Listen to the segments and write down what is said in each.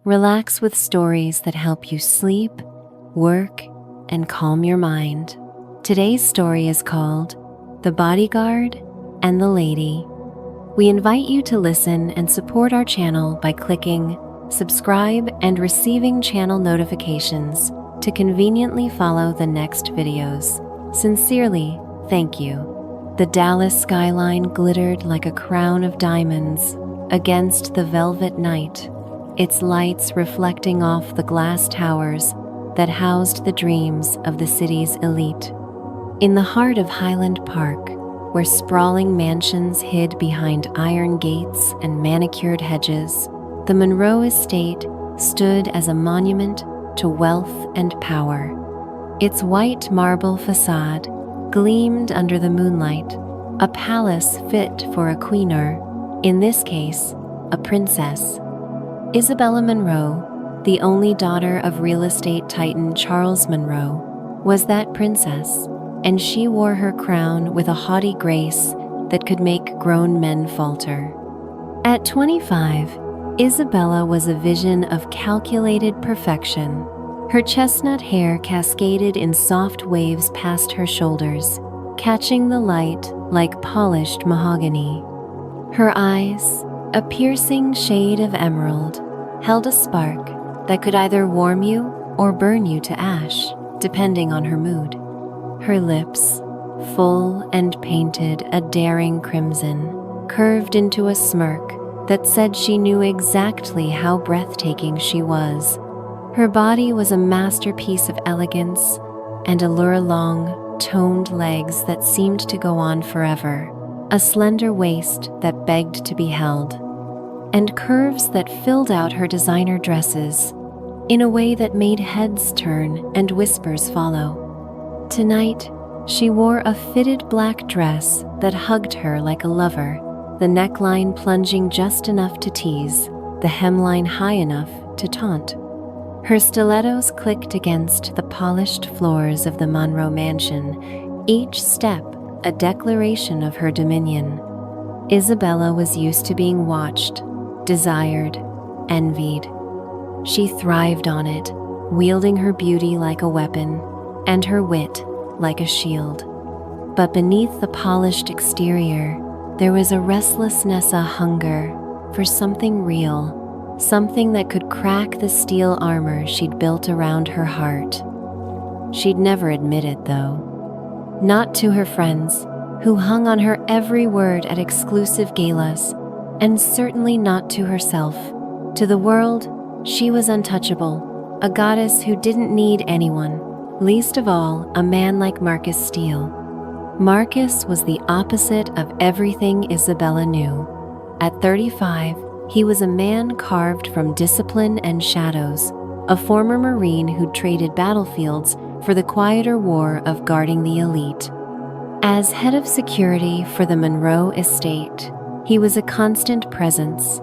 Relax with stories that help you sleep, work, and calm your mind. Today's story is called The Bodyguard and the Lady. We invite you to listen and support our channel by clicking subscribe and receiving channel notifications to conveniently follow the next videos. Sincerely, thank you. The Dallas skyline glittered like a crown of diamonds against the velvet night, its lights reflecting off the glass towers that housed the dreams of the city's elite. In the heart of Highland Park, where sprawling mansions hid behind iron gates and manicured hedges, the Monroe estate stood as a monument to wealth and power. Its white marble facade gleamed under the moonlight, a palace fit for a queen, or, in this case, a princess. Isabella Monroe, the only daughter of real estate titan Charles Monroe, was that princess, and she wore her crown with a haughty grace that could make grown men falter. At 25, Isabella was a vision of calculated perfection. Her chestnut hair cascaded in soft waves past her shoulders, catching the light like polished mahogany. Her eyes, a piercing shade of emerald, held a spark that could either warm you or burn you to ash, depending on her mood. Her lips, full and painted a daring crimson, curved into a smirk that said she knew exactly how breathtaking she was. Her body was a masterpiece of elegance and allure long, toned legs that seemed to go on forever, a slender waist that begged to be held, and curves that filled out her designer dresses in a way that made heads turn and whispers follow. Tonight, she wore a fitted black dress that hugged her like a lover, the neckline plunging just enough to tease, the hemline high enough to taunt. Her stilettos clicked against the polished floors of the Monroe mansion, each step a declaration of her dominion. Isabella was used to being watched, desired, envied. She thrived on it, wielding her beauty like a weapon and her wit like a shield. But beneath the polished exterior, there was a restlessness, a hunger for something real, something that could crack the steel armor she'd built around her heart. She'd never admit it, though. Not to her friends, who hung on her every word at exclusive galas, and certainly not to herself. To the world, she was untouchable, a goddess who didn't need anyone, least of all a man like Marcus Steele. Marcus was the opposite of everything Isabella knew. At 35, he was a man carved from discipline and shadows, a former Marine who'd traded battlefields for the quieter war of guarding the elite. As head of security for the Monroe estate, he was a constant presence,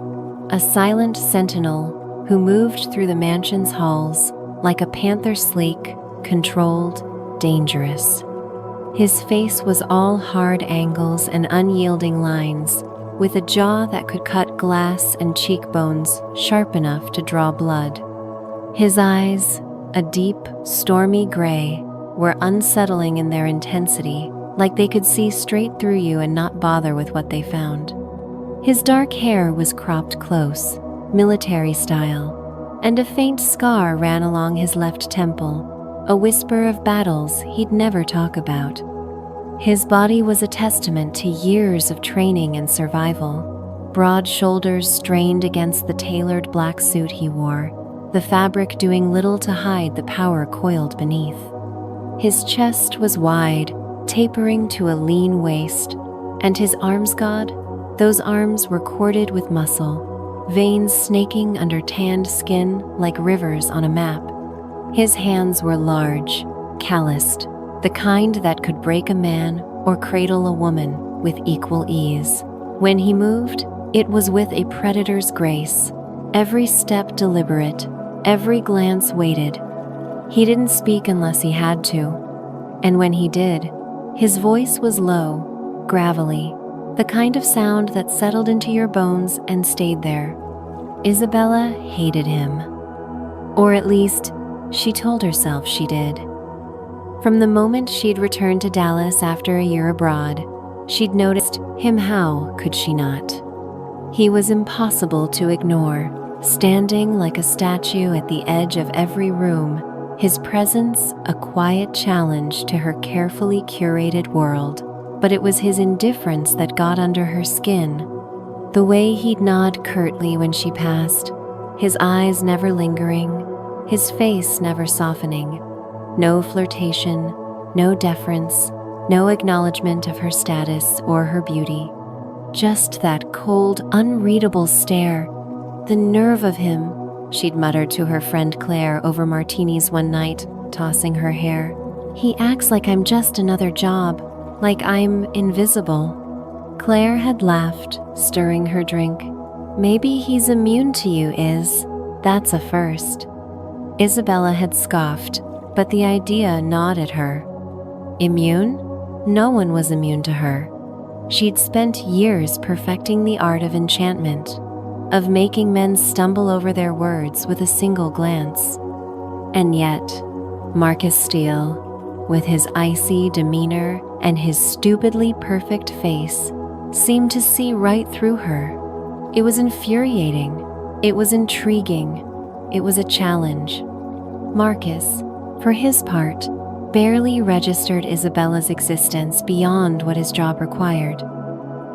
a silent sentinel who moved through the mansion's halls like a panther, sleek, controlled, dangerous. His face was all hard angles and unyielding lines, with a jaw that could cut glass and cheekbones sharp enough to draw blood. His eyes, a deep, stormy gray, were unsettling in their intensity, like they could see straight through you and not bother with what they found. His dark hair was cropped close, military style, and a faint scar ran along his left temple, a whisper of battles he'd never talk about. His body was a testament to years of training and survival. Broad shoulders strained against the tailored black suit he wore, the fabric doing little to hide the power coiled beneath. His chest was wide, tapering to a lean waist, and his arms, those arms were corded with muscle, veins snaking under tanned skin like rivers on a map. His hands were large, calloused, the kind that could break a man or cradle a woman with equal ease. When he moved, it was with a predator's grace, every step deliberate, every glance weighted. He didn't speak unless he had to, and when he did, his voice was low, gravelly, the kind of sound that settled into your bones and stayed there. Isabella hated him. Or at least, she told herself she did. From the moment she'd returned to Dallas after a year abroad, she'd noticed him. How could she not? He was impossible to ignore, standing like a statue at the edge of every room, his presence a quiet challenge to her carefully curated world. But it was his indifference that got under her skin. The way he'd nod curtly when she passed, his eyes never lingering, his face never softening. No flirtation, no deference, no acknowledgement of her status or her beauty. Just that cold, unreadable stare. The nerve of him, she'd muttered to her friend Claire over martinis one night, tossing her hair. He acts like I'm just another job, like I'm invisible. Claire had laughed, stirring her drink. Maybe he's immune to you, Iz. That's a first. Isabella had scoffed, but the idea gnawed at her. Immune? No one was immune to her. She'd spent years perfecting the art of enchantment, of making men stumble over their words with a single glance. And yet, Marcus Steele, with his icy demeanor and his stupidly perfect face, seemed to see right through her. It was infuriating. It was intriguing. It was a challenge. Marcus, for his part, barely registered Isabella's existence beyond what his job required.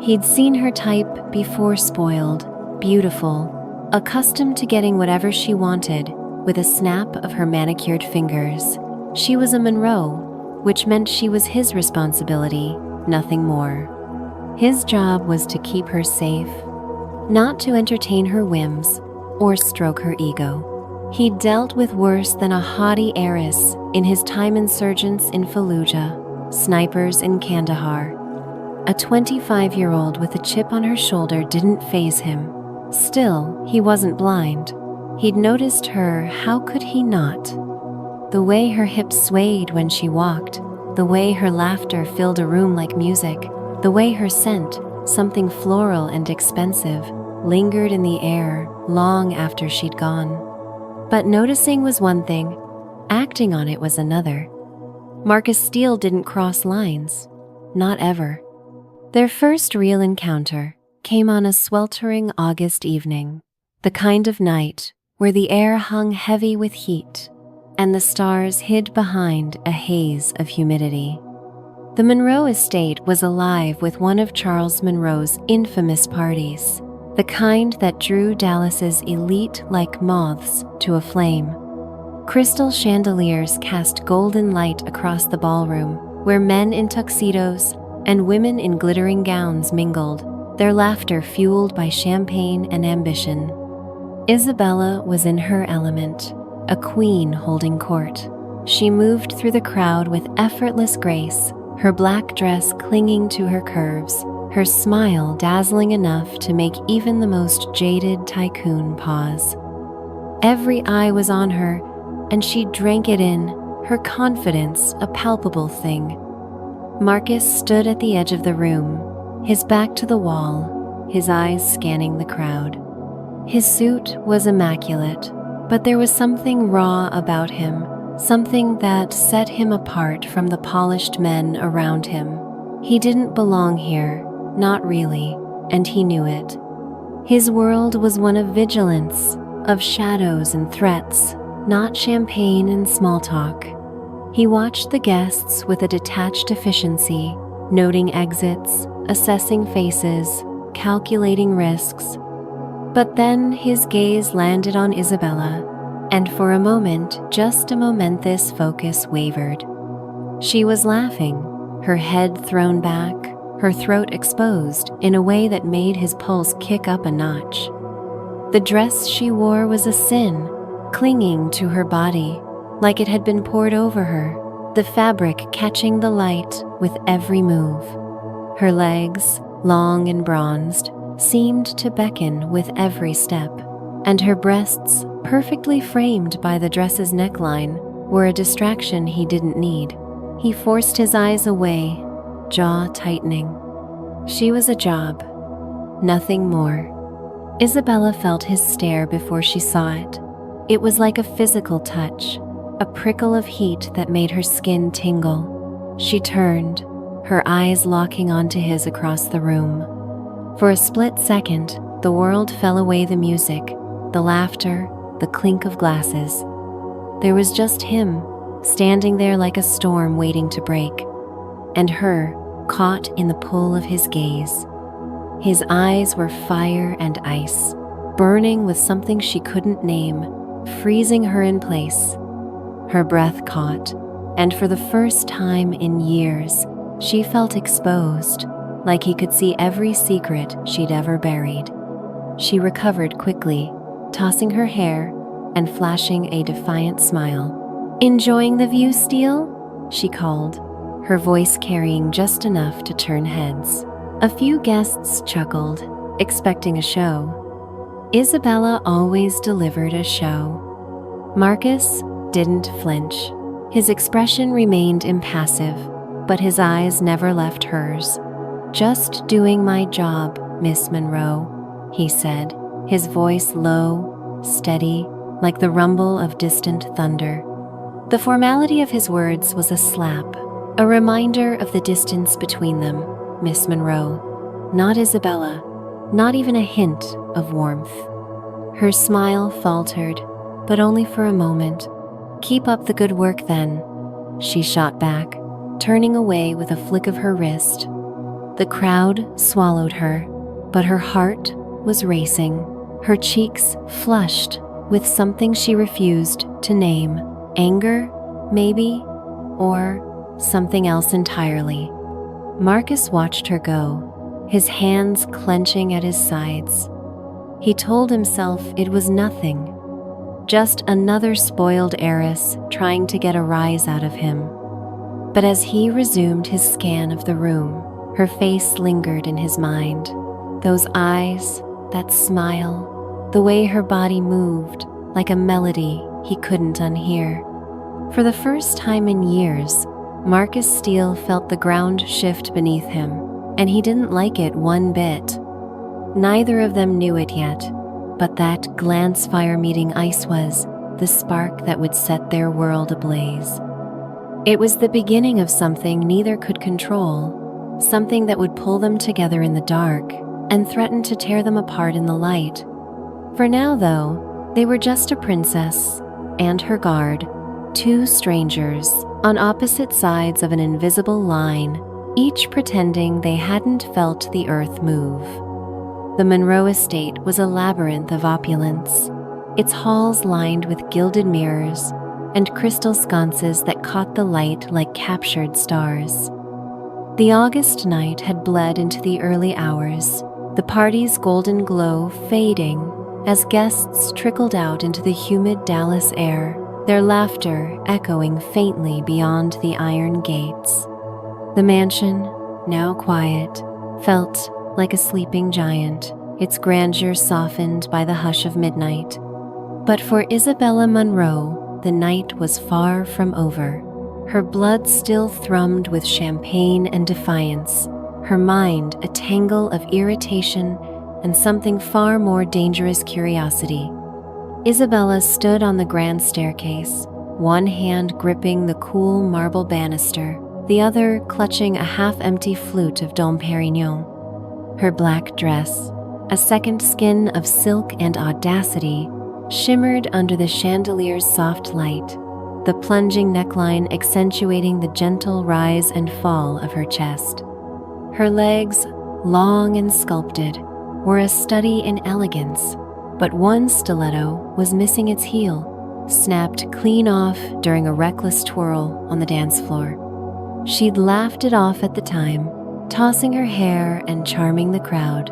He'd seen her type before, spoiled, beautiful, accustomed to getting whatever she wanted with a snap of her manicured fingers. She was a Monroe, which meant she was his responsibility, nothing more. His job was to keep her safe, not to entertain her whims or stroke her ego. He'd dealt with worse than a haughty heiress in his time insurgents in Fallujah, snipers in Kandahar. A 25-year-old with a chip on her shoulder didn't faze him. Still, he wasn't blind. He'd noticed her, how could he not? The way her hips swayed when she walked, the way her laughter filled a room like music, the way her scent, something floral and expensive, lingered in the air long after she'd gone. But noticing was one thing, acting on it was another. Marcus Steele didn't cross lines, not ever. Their first real encounter came on a sweltering August evening, the kind of night where the air hung heavy with heat and the stars hid behind a haze of humidity. The Monroe estate was alive with one of Charles Monroe's infamous parties, the kind that drew Dallas's elite like moths to a flame. Crystal chandeliers cast golden light across the ballroom, where men in tuxedos and women in glittering gowns mingled, their laughter fueled by champagne and ambition. Isabella was in her element, a queen holding court. She moved through the crowd with effortless grace, her black dress clinging to her curves, her smile dazzling enough to make even the most jaded tycoon pause. Every eye was on her, and she drank it in, her confidence a palpable thing. Marcus stood at the edge of the room, his back to the wall, his eyes scanning the crowd. His suit was immaculate, but there was something raw about him, something that set him apart from the polished men around him. He didn't belong here, not really, and he knew it. His world was one of vigilance, of shadows and threats, not champagne and small talk. He watched the guests with a detached efficiency, noting exits, assessing faces, calculating risks. But then his gaze landed on Isabella, and for a moment, just a moment, this focus wavered. She was laughing, her head thrown back, her throat exposed in a way that made his pulse kick up a notch. The dress she wore was a sin, clinging to her body, like it had been poured over her, the fabric catching the light with every move. Her legs, long and bronzed, seemed to beckon with every step, and her breasts, perfectly framed by the dress's neckline, were a distraction he didn't need. He forced his eyes away, jaw tightening. She was a job, nothing more. Isabella felt his stare before she saw it. It was like a physical touch, a prickle of heat that made her skin tingle. She turned, her eyes locking onto his across the room. For a split second, the world fell away, the music, the laughter, the clink of glasses. There was just him, standing there like a storm waiting to break, and her, caught in the pull of his gaze. His eyes were fire and ice, burning with something she couldn't name, freezing her in place. Her breath caught, and for the first time in years, she felt exposed, like he could see every secret she'd ever buried. She recovered quickly, tossing her hair and flashing a defiant smile. "Enjoying the view, Steele?" she called, her voice carrying just enough to turn heads. A few guests chuckled, expecting a show. Isabella always delivered a show. Marcus didn't flinch. His expression remained impassive, but his eyes never left hers. "Just doing my job, Miss Monroe," he said, his voice low, steady, like the rumble of distant thunder. The formality of his words was a slap, a reminder of the distance between them, Miss Monroe, not Isabella, not even a hint of warmth. Her smile faltered, but only for a moment. "Keep up the good work then," she shot back, turning away with a flick of her wrist. The crowd swallowed her, but her heart was racing, her cheeks flushed with something she refused to name. Anger, maybe, or something else entirely. Marcus watched her go, his hands clenching at his sides. He told himself it was nothing, just another spoiled heiress trying to get a rise out of him. But as he resumed his scan of the room, her face lingered in his mind. Those eyes, that smile, the way her body moved, like a melody he couldn't unhear. For the first time in years, Marcus Steele felt the ground shift beneath him, and he didn't like it one bit. Neither of them knew it yet, but that glance fire meeting ice was the spark that would set their world ablaze. It was the beginning of something neither could control, something that would pull them together in the dark and threaten to tear them apart in the light. For now, though, they were just a princess and her guard, two strangers on opposite sides of an invisible line, each pretending they hadn't felt the earth move. The Monroe estate was a labyrinth of opulence, its halls lined with gilded mirrors and crystal sconces that caught the light like captured stars. The August night had bled into the early hours, the party's golden glow fading as guests trickled out into the humid Dallas air, their laughter echoing faintly beyond the iron gates. The mansion, now quiet, felt like a sleeping giant, its grandeur softened by the hush of midnight. But for Isabella Monroe, the night was far from over. Her blood still thrummed with champagne and defiance, her mind a tangle of irritation and something far more dangerous curiosity. Isabella stood on the grand staircase, one hand gripping the cool marble banister, the other clutching a half-empty flute of Dom Perignon. Her black dress, a second skin of silk and audacity, shimmered under the chandelier's soft light, the plunging neckline accentuating the gentle rise and fall of her chest. Her legs, long and sculpted, were a study in elegance, but one stiletto was missing its heel, snapped clean off during a reckless twirl on the dance floor. She'd laughed it off at the time, tossing her hair and charming the crowd,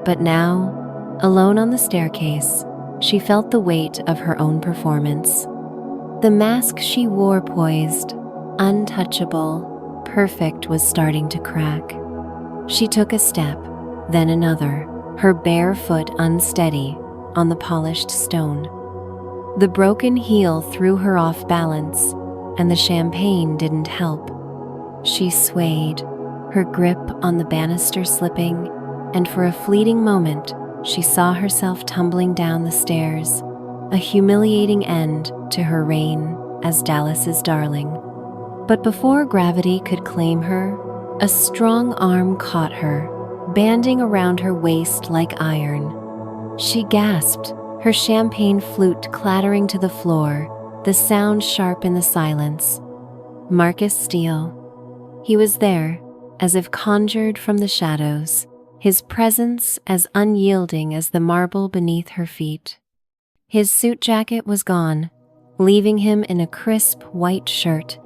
but now, alone on the staircase, she felt the weight of her own performance. The mask she wore poised, untouchable, perfect, was starting to crack. She took a step, then another, her bare foot unsteady on the polished stone. The broken heel threw her off balance, and the champagne didn't help. She swayed, her grip on the banister slipping, and for a fleeting moment, she saw herself tumbling down the stairs, a humiliating end to her reign as Dallas's darling. But before gravity could claim her, a strong arm caught her, banding around her waist like iron. She gasped, her champagne flute clattering to the floor, the sound sharp in the silence. Marcus Steele. He was there, as if conjured from the shadows, his presence as unyielding as the marble beneath her feet. His suit jacket was gone, leaving him in a crisp white shirt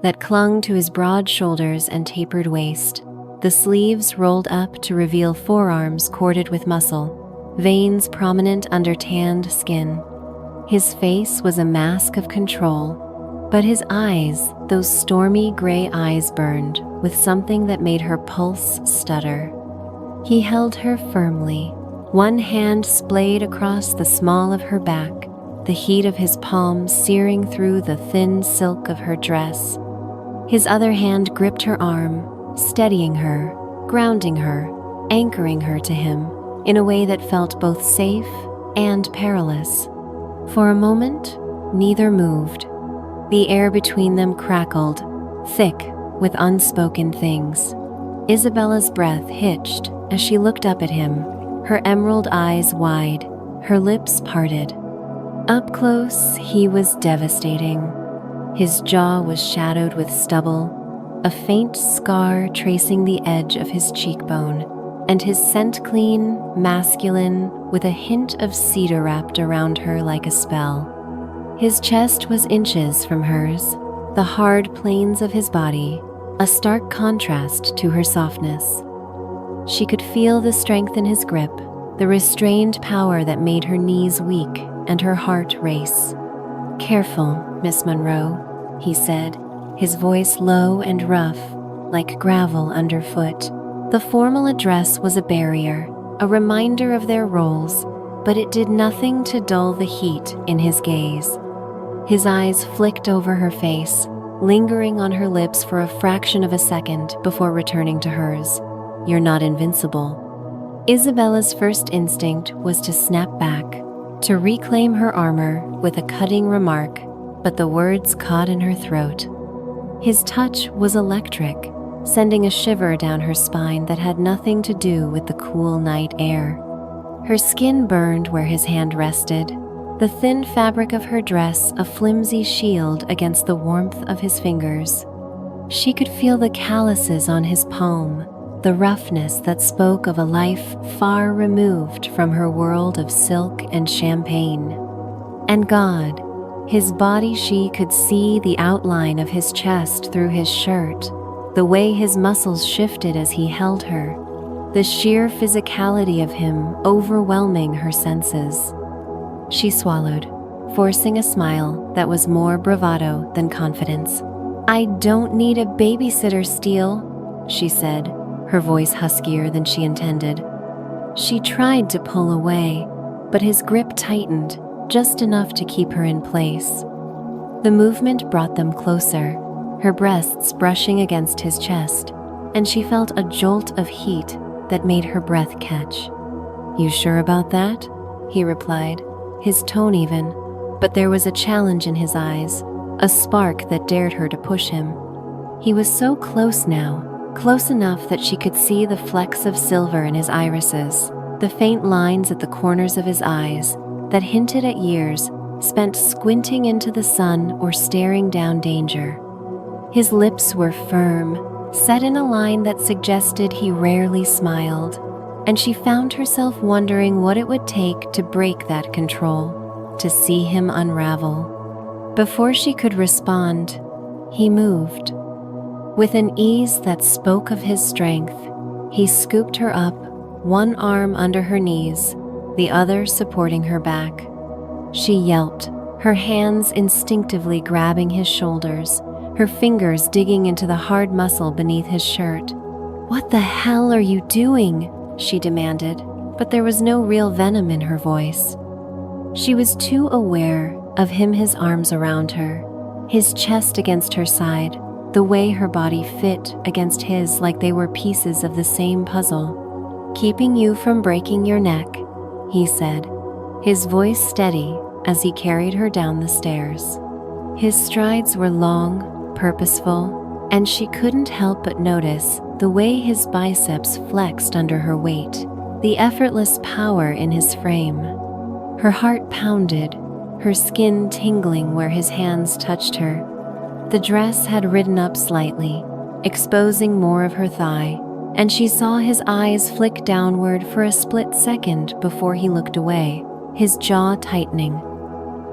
that clung to his broad shoulders and tapered waist, the sleeves rolled up to reveal forearms corded with muscle, veins prominent under tanned skin. His face was a mask of control, but his eyes, those stormy gray eyes, burned with something that made her pulse stutter. He held her firmly, one hand splayed across the small of her back, the heat of his palm searing through the thin silk of her dress. His other hand gripped her arm, steadying her, grounding her, anchoring her to him in a way that felt both safe and perilous. For a moment, neither moved. The air between them crackled, thick with unspoken things. Isabella's breath hitched as she looked up at him, her emerald eyes wide, her lips parted. Up close, he was devastating. His jaw was shadowed with stubble, a faint scar tracing the edge of his cheekbone, and his scent clean, masculine, with a hint of cedar wrapped around her like a spell. His chest was inches from hers, the hard planes of his body, a stark contrast to her softness. She could feel the strength in his grip, the restrained power that made her knees weak and her heart race. "Careful, Miss Monroe," he said, his voice low and rough, like gravel underfoot. The formal address was a barrier, a reminder of their roles, but it did nothing to dull the heat in his gaze. His eyes flicked over her face, lingering on her lips for a fraction of a second before returning to hers. "You're not invincible." Isabella's first instinct was to snap back, to reclaim her armor with a cutting remark, but the words caught in her throat. His touch was electric, sending a shiver down her spine that had nothing to do with the cool night air. Her skin burned where his hand rested, the thin fabric of her dress a flimsy shield against the warmth of his fingers. She could feel the calluses on his palm, the roughness that spoke of a life far removed from her world of silk and champagne. And God, his body, she could see the outline of his chest through his shirt, the way his muscles shifted as he held her, the sheer physicality of him overwhelming her senses. She swallowed, forcing a smile that was more bravado than confidence. "I don't need a babysitter, Steele," she said, her voice huskier than she intended. She tried to pull away, but his grip tightened, just enough to keep her in place. The movement brought them closer, her breasts brushing against his chest, and she felt a jolt of heat that made her breath catch. "You sure about that?" he replied, his tone even, but there was a challenge in his eyes, a spark that dared her to push him. He was so close now, close enough that she could see the flecks of silver in his irises, the faint lines at the corners of his eyes that hinted at years spent squinting into the sun or staring down danger. His lips were firm, set in a line that suggested he rarely smiled, and she found herself wondering what it would take to break that control, to see him unravel. Before she could respond, he moved. With an ease that spoke of his strength, he scooped her up, one arm under her knees, the other supporting her back. She yelped, her hands instinctively grabbing his shoulders, her fingers digging into the hard muscle beneath his shirt. "What the hell are you doing?" she demanded, but there was no real venom in her voice. She was too aware of him, his arms around her, his chest against her side, the way her body fit against his like they were pieces of the same puzzle. "Keeping you from breaking your neck," he said, his voice steady, as he carried her down the stairs. His strides were long, purposeful, and she couldn't help but notice the way his biceps flexed under her weight, the effortless power in his frame. Her heart pounded, her skin tingling where his hands touched her. The dress had ridden up slightly, exposing more of her thigh, and she saw his eyes flick downward for a split second before he looked away, his jaw tightening.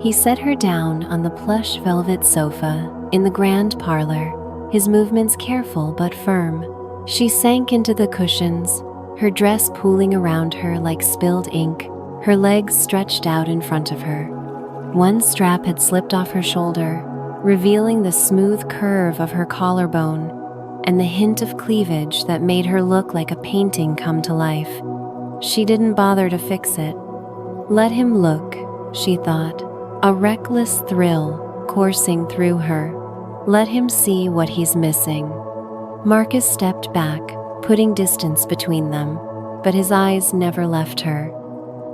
He set her down on the plush velvet sofa in the grand parlor, his movements careful but firm. She sank into the cushions, her dress pooling around her like spilled ink, her legs stretched out in front of her. One strap had slipped off her shoulder, revealing the smooth curve of her collarbone and the hint of cleavage that made her look like a painting come to life. She didn't bother to fix it. Let him look, she thought, a reckless thrill coursing through her. Let him see what he's missing. Marcus stepped back, putting distance between them, but his eyes never left her.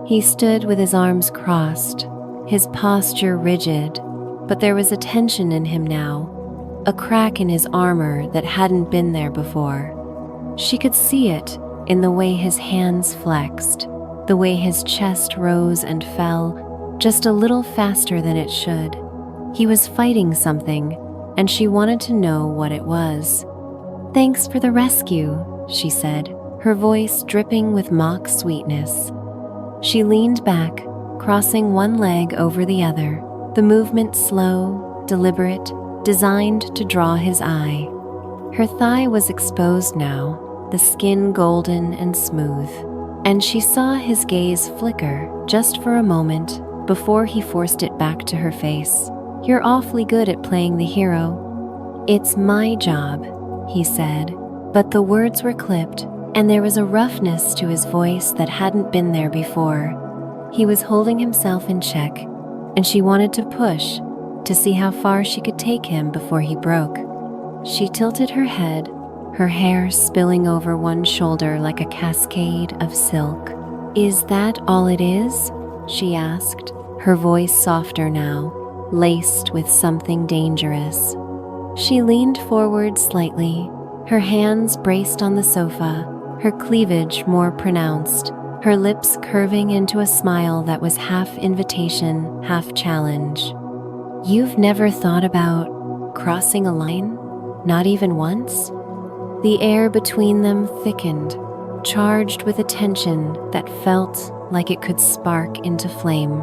He stood with his arms crossed, his posture rigid, but there was a tension in him now, a crack in his armor that hadn't been there before. She could see it in the way his hands flexed, the way his chest rose and fell just a little faster than it should. He was fighting something, and she wanted to know what it was. "Thanks for the rescue," she said, her voice dripping with mock sweetness. She leaned back, crossing one leg over the other, the movement slow, deliberate, designed to draw his eye. Her thigh was exposed now, the skin golden and smooth, and she saw his gaze flicker just for a moment before he forced it back to her face. "You're awfully good at playing the hero." "It's my job," he said, but the words were clipped, and there was a roughness to his voice that hadn't been there before. He was holding himself in check, and she wanted to push, to see how far she could take him before he broke. She tilted her head, her hair spilling over one shoulder like a cascade of silk. "Is that all it is?" she asked, her voice softer now, laced with something dangerous. She leaned forward slightly, her hands braced on the sofa, her cleavage more pronounced, her lips curving into a smile that was half invitation, half challenge. "You've never thought about crossing a line? Not even once?" The air between them thickened, charged with a tension that felt like it could spark into flame.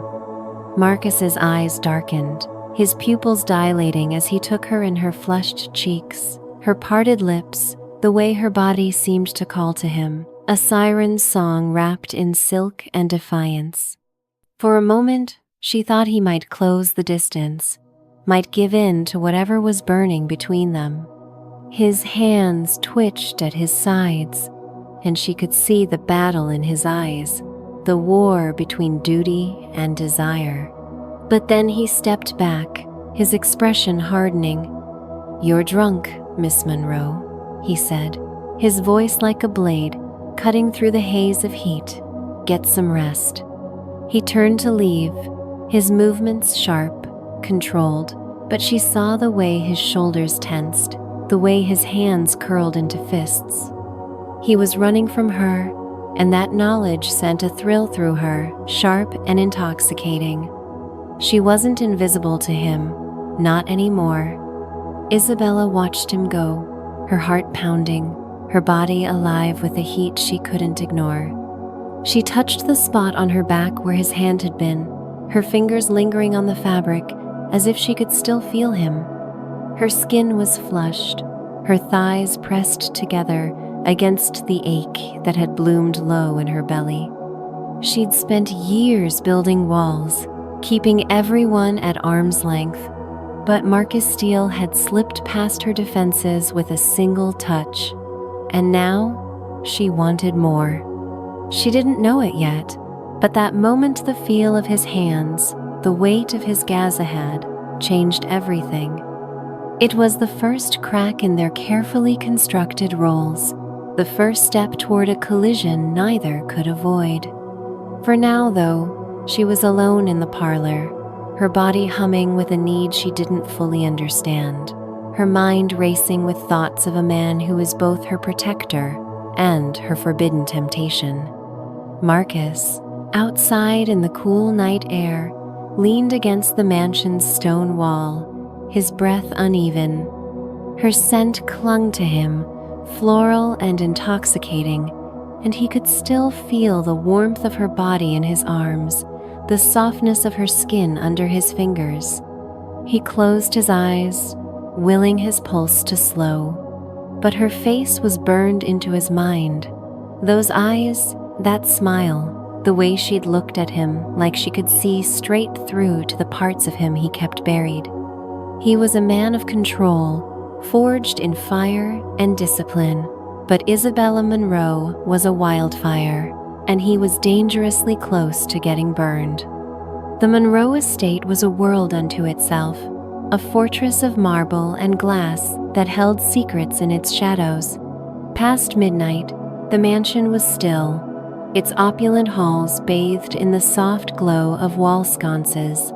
Marcus's eyes darkened, his pupils dilating as he took her in her flushed cheeks, her parted lips, the way her body seemed to call to him, a siren's song wrapped in silk and defiance. For a moment, she thought he might close the distance, might give in to whatever was burning between them. His hands twitched at his sides, and she could see the battle in his eyes, the war between duty and desire. But then he stepped back, his expression hardening. "You're drunk, Miss Monroe," he said, his voice like a blade, cutting through the haze of heat. "Get some rest." He turned to leave, his movements sharp, controlled, but she saw the way his shoulders tensed, the way his hands curled into fists. He was running from her, and that knowledge sent a thrill through her, sharp and intoxicating. She wasn't invisible to him, not anymore. Isabella watched him go, her heart pounding, her body alive with a heat she couldn't ignore. She touched the spot on her back where his hand had been, her fingers lingering on the fabric as if she could still feel him. Her skin was flushed, her thighs pressed together against the ache that had bloomed low in her belly. She'd spent years building walls, keeping everyone at arm's length, but Marcus Steele had slipped past her defenses with a single touch, and now she wanted more. She didn't know it yet, but that moment the feel of his hands, the weight of his Gaza had, changed everything. It was the first crack in their carefully constructed roles, the first step toward a collision neither could avoid. For now, though, she was alone in the parlor, her body humming with a need she didn't fully understand, her mind racing with thoughts of a man who is both her protector and her forbidden temptation. Marcus, outside in the cool night air, leaned against the mansion's stone wall, his breath uneven. Her scent clung to him, floral and intoxicating, and he could still feel the warmth of her body in his arms, the softness of her skin under his fingers. He closed his eyes, willing his pulse to slow, but her face was burned into his mind. Those eyes, that smile, the way she'd looked at him like she could see straight through to the parts of him he kept buried. He was a man of control, forged in fire and discipline, but Isabella Monroe was a wildfire, and he was dangerously close to getting burned. The Monroe estate was a world unto itself, a fortress of marble and glass that held secrets in its shadows. Past midnight, the mansion was still, its opulent halls bathed in the soft glow of wall sconces.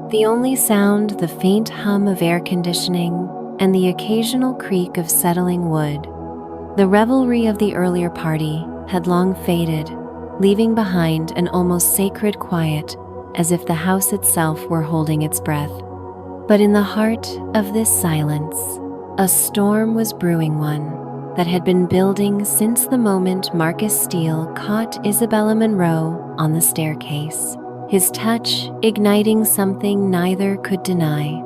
The only sound the faint hum of air conditioning and the occasional creak of settling wood. The revelry of the earlier party had long faded, leaving behind an almost sacred quiet, as if the house itself were holding its breath. But in the heart of this silence, a storm was brewing, one that had been building since the moment Marcus Steele caught Isabella Monroe on the staircase, his touch igniting something neither could deny.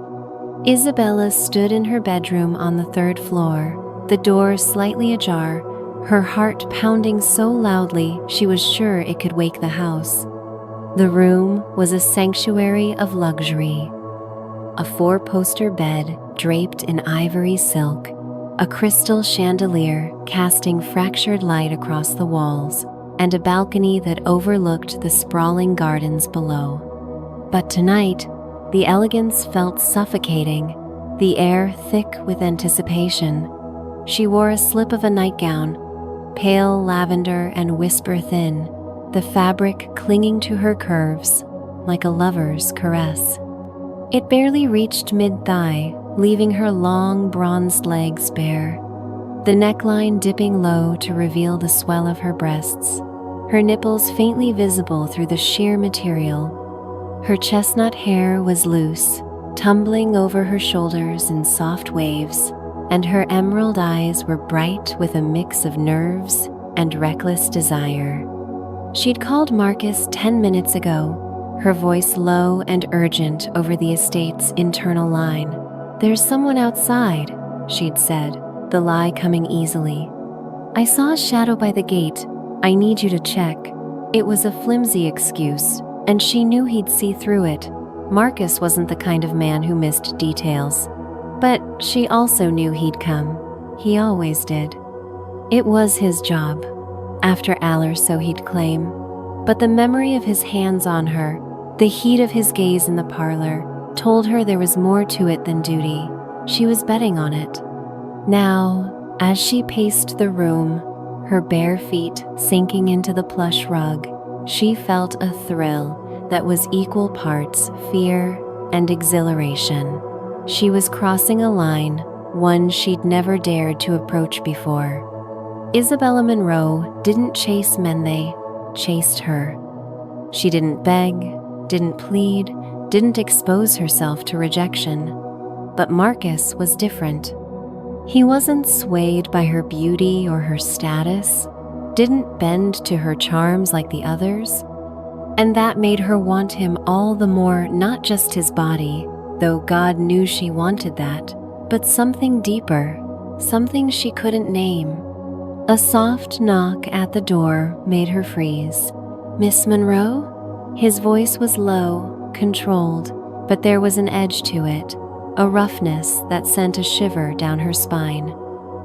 Isabella stood in her bedroom on the third floor, the door slightly ajar, her heart pounding so loudly she was sure it could wake the house. The room was a sanctuary of luxury. A four-poster bed draped in ivory silk, a crystal chandelier casting fractured light across the walls, and a balcony that overlooked the sprawling gardens below. But tonight, the elegance felt suffocating, the air thick with anticipation. She wore a slip of a nightgown, pale lavender and whisper thin, the fabric clinging to her curves like a lover's caress. It barely reached mid-thigh, leaving her long bronzed legs bare, the neckline dipping low to reveal the swell of her breasts, her nipples faintly visible through the sheer material. Her chestnut hair was loose, tumbling over her shoulders in soft waves, and her emerald eyes were bright with a mix of nerves and reckless desire. She'd called Marcus 10 minutes ago, her voice low and urgent over the estate's internal line. "There's someone outside," she'd said, the lie coming easily. "I saw a shadow by the gate. I need you to check." It was a flimsy excuse, and she knew he'd see through it. Marcus wasn't the kind of man who missed details. But she also knew he'd come. He always did. It was his job. After Aller, so he'd claim. But the memory of his hands on her, the heat of his gaze in the parlor, told her there was more to it than duty. She was betting on it. Now, as she paced the room, her bare feet sinking into the plush rug, she felt a thrill that was equal parts fear and exhilaration. She was crossing a line, one she'd never dared to approach before. Isabella Monroe didn't chase men, they chased her. She didn't beg, didn't plead, didn't expose herself to rejection. But Marcus was different. He wasn't swayed by her beauty or her status, didn't bend to her charms like the others, and that made her want him all the more, not just his body, though God knew she wanted that, but something deeper, something she couldn't name. A soft knock at the door made her freeze. "Miss Monroe?" His voice was low, controlled, but there was an edge to it, a roughness that sent a shiver down her spine.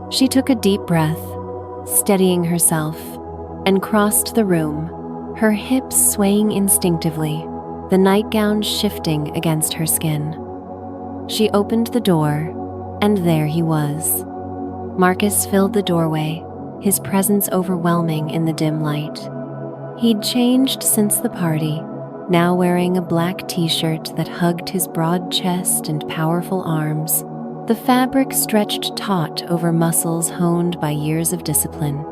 She took a deep breath, steadying herself, and crossed the room, her hips swaying instinctively, the nightgown shifting against her skin. She opened the door, and there he was. Marcus filled the doorway, his presence overwhelming in the dim light. He'd changed since the party, now wearing a black t-shirt that hugged his broad chest and powerful arms. The fabric stretched taut over muscles honed by years of discipline.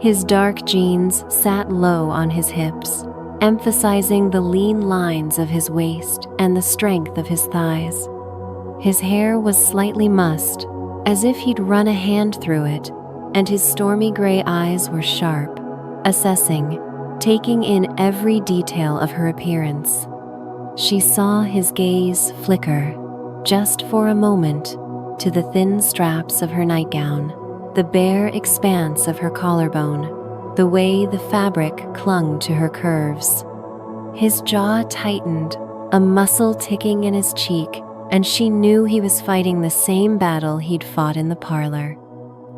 His dark jeans sat low on his hips, emphasizing the lean lines of his waist and the strength of his thighs. His hair was slightly mussed, as if he'd run a hand through it, and his stormy gray eyes were sharp, assessing, taking in every detail of her appearance. She saw his gaze flicker, just for a moment, to the thin straps of her nightgown, the bare expanse of her collarbone, the way the fabric clung to her curves. His jaw tightened, a muscle ticking in his cheek, and she knew he was fighting the same battle he'd fought in the parlor.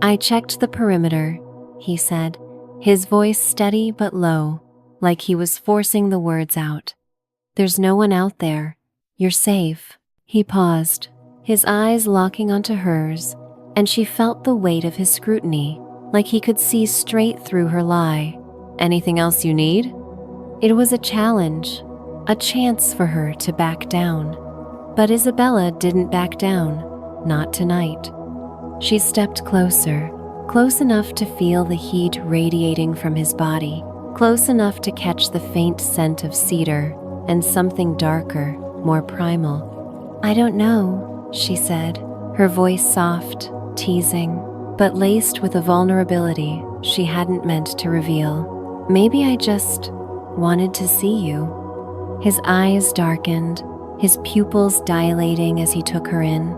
"I checked the perimeter," he said, his voice steady but low, like he was forcing the words out. "There's no one out there. You're safe." He paused, his eyes locking onto hers, and she felt the weight of his scrutiny, like he could see straight through her lie. "Anything else you need?" It was a challenge, a chance for her to back down. But Isabella didn't back down, not tonight. She stepped closer, close enough to feel the heat radiating from his body, close enough to catch the faint scent of cedar and something darker, more primal. "I don't know," she said, her voice soft, teasing, but laced with a vulnerability she hadn't meant to reveal. "Maybe I just wanted to see you." His eyes darkened, his pupils dilating as he took her in.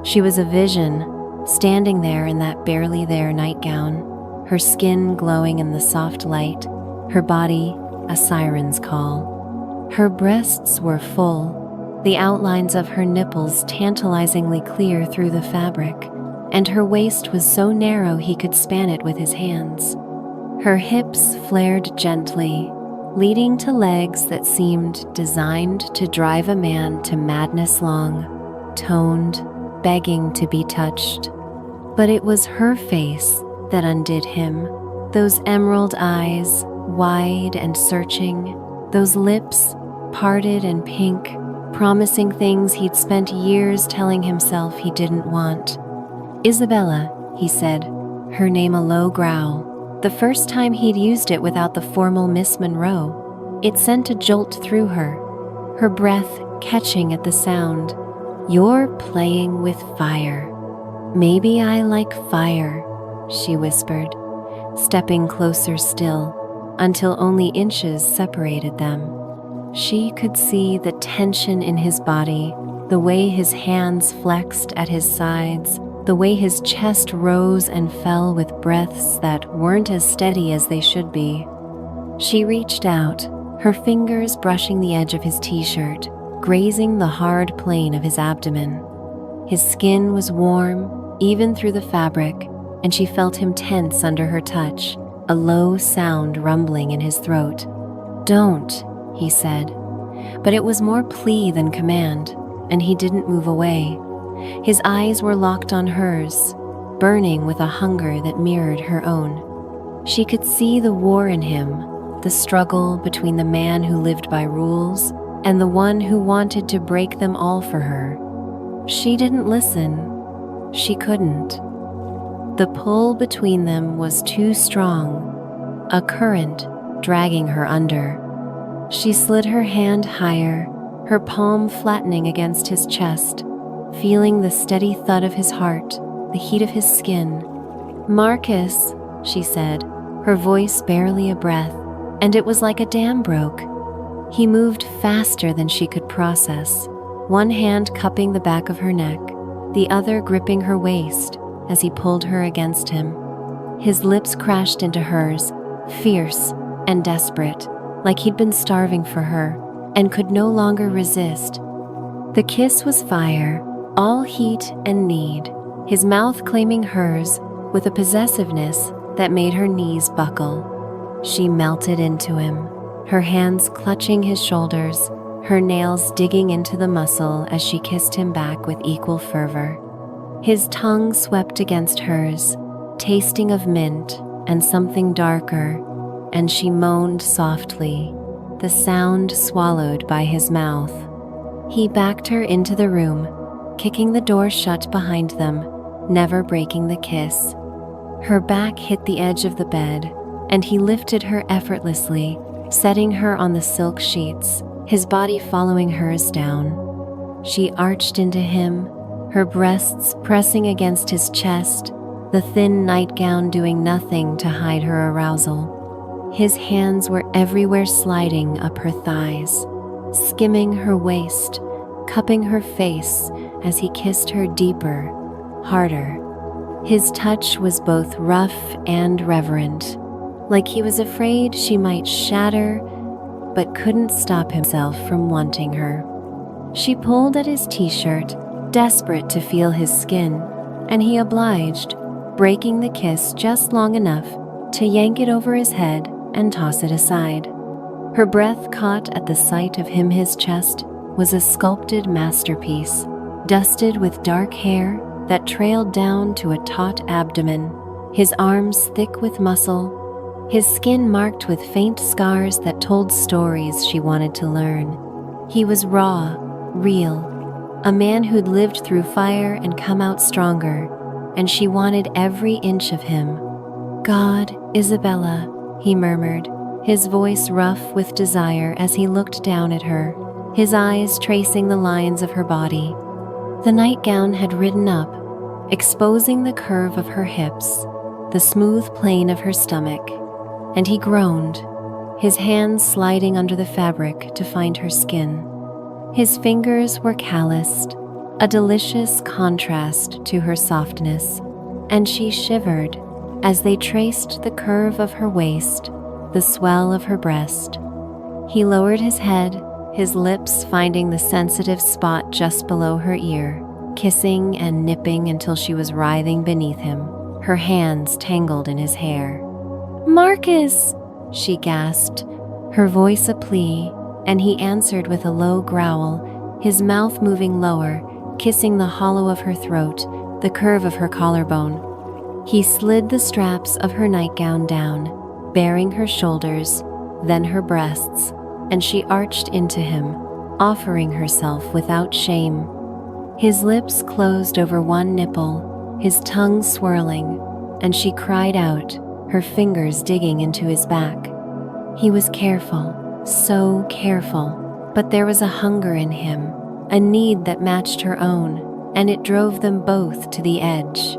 She was a vision, standing there in that barely there nightgown, her skin glowing in the soft light, her body a siren's call. Her breasts were full, the outlines of her nipples tantalizingly clear through the fabric, and her waist was so narrow he could span it with his hands. Her hips flared gently, leading to legs that seemed designed to drive a man to madness long, toned, begging to be touched. But it was her face that undid him, those emerald eyes, wide and searching, those lips, parted and pink, promising things he'd spent years telling himself he didn't want. "Isabella," he said, her name a low growl. The first time he'd used it without the formal Miss Monroe, it sent a jolt through her, her breath catching at the sound. "You're playing with fire." "Maybe I like fire," she whispered, stepping closer still, until only inches separated them. She could see the tension in his body, the way his hands flexed at his sides, the way his chest rose and fell with breaths that weren't as steady as they should be. She reached out, her fingers brushing the edge of his t-shirt, grazing the hard plane of his abdomen. His skin was warm, even through the fabric, and she felt him tense under her touch, a low sound rumbling in his throat. "Don't," he said. But it was more plea than command, and he didn't move away. His eyes were locked on hers, burning with a hunger that mirrored her own. She could see the war in him, the struggle between the man who lived by rules and the one who wanted to break them all for her. She didn't listen. She couldn't. The pull between them was too strong, a current dragging her under. She slid her hand higher, her palm flattening against his chest, feeling the steady thud of his heart, the heat of his skin. "Marcus," she said, her voice barely a breath, and it was like a dam broke. He moved faster than she could process, one hand cupping the back of her neck, the other gripping her waist as he pulled her against him. His lips crashed into hers, fierce and desperate, like he'd been starving for her and could no longer resist. The kiss was fire, all heat and need, his mouth claiming hers with a possessiveness that made her knees buckle. She melted into him, her hands clutching his shoulders, her nails digging into the muscle as she kissed him back with equal fervor. His tongue swept against hers, tasting of mint and something darker, and she moaned softly, the sound swallowed by his mouth. He backed her into the room, kicking the door shut behind them, never breaking the kiss. Her back hit the edge of the bed, and he lifted her effortlessly, setting her on the silk sheets, his body following hers down. She arched into him, her breasts pressing against his chest, the thin nightgown doing nothing to hide her arousal. His hands were everywhere, sliding up her thighs, skimming her waist, cupping her face as he kissed her deeper, harder. His touch was both rough and reverent, like he was afraid she might shatter, but couldn't stop himself from wanting her. She pulled at his t-shirt, desperate to feel his skin, and he obliged, breaking the kiss just long enough to yank it over his head and toss it aside. Her breath caught at the sight of him. His chest was a sculpted masterpiece, dusted with dark hair that trailed down to a taut abdomen, his arms thick with muscle, his skin marked with faint scars that told stories she wanted to learn. He was raw, real, a man who'd lived through fire and come out stronger, and she wanted every inch of him. "God, Isabella," he murmured, his voice rough with desire as he looked down at her, his eyes tracing the lines of her body. The nightgown had ridden up, exposing the curve of her hips, the smooth plane of her stomach, and he groaned, his hands sliding under the fabric to find her skin. His fingers were calloused, a delicious contrast to her softness, and she shivered as they traced the curve of her waist, the swell of her breast. He lowered his head, his lips finding the sensitive spot just below her ear, kissing and nipping until she was writhing beneath him, her hands tangled in his hair. "Marcus!" she gasped, her voice a plea, and he answered with a low growl, his mouth moving lower, kissing the hollow of her throat, the curve of her collarbone. He slid the straps of her nightgown down, baring her shoulders, then her breasts, and she arched into him, offering herself without shame. His lips closed over one nipple, his tongue swirling, and she cried out, her fingers digging into his back. He was careful, so careful, but there was a hunger in him, a need that matched her own, and it drove them both to the edge.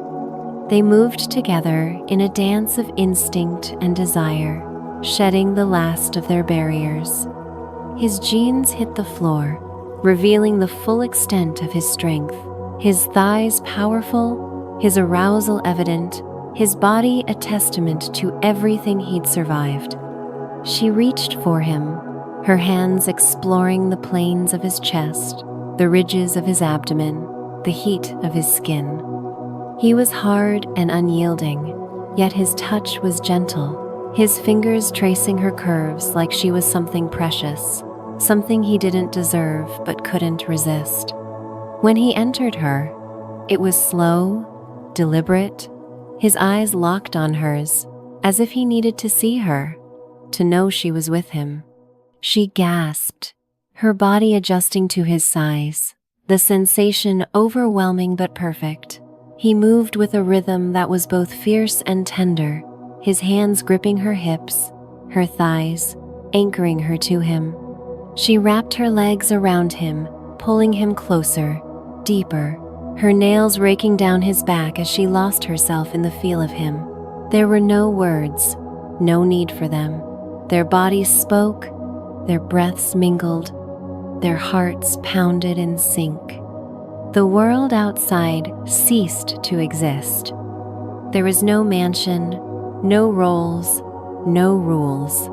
They moved together in a dance of instinct and desire, shedding the last of their barriers. His jeans hit the floor, revealing the full extent of his strength, his thighs powerful, his arousal evident, his body a testament to everything he'd survived. She reached for him, her hands exploring the planes of his chest, the ridges of his abdomen, the heat of his skin. He was hard and unyielding, yet his touch was gentle, his fingers tracing her curves like she was something precious, something he didn't deserve but couldn't resist. When he entered her, it was slow, deliberate, his eyes locked on hers, as if he needed to see her, to know she was with him. She gasped, her body adjusting to his size, the sensation overwhelming but perfect. He moved with a rhythm that was both fierce and tender, his hands gripping her hips, her thighs, anchoring her to him. She wrapped her legs around him, pulling him closer, deeper, her nails raking down his back as she lost herself in the feel of him. There were no words, no need for them. Their bodies spoke, their breaths mingled, their hearts pounded in sync. The world outside ceased to exist. There was no mansion, no roles, no rules.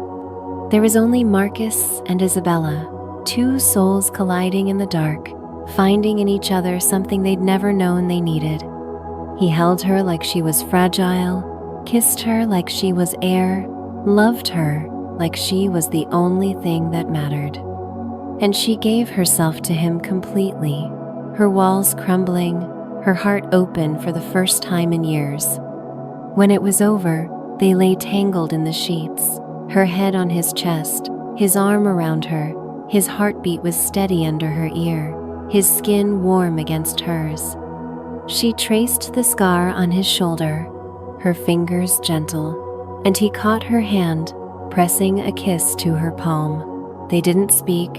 There was only Marcus and Isabella, two souls colliding in the dark, finding in each other something they'd never known they needed. He held her like she was fragile, kissed her like she was air, loved her like she was the only thing that mattered. And she gave herself to him completely, her walls crumbling, her heart open for the first time in years. When it was over, they lay tangled in the sheets, her head on his chest, his arm around her, his heartbeat was steady under her ear, his skin warm against hers. She traced the scar on his shoulder, her fingers gentle, and he caught her hand, pressing a kiss to her palm. They didn't speak,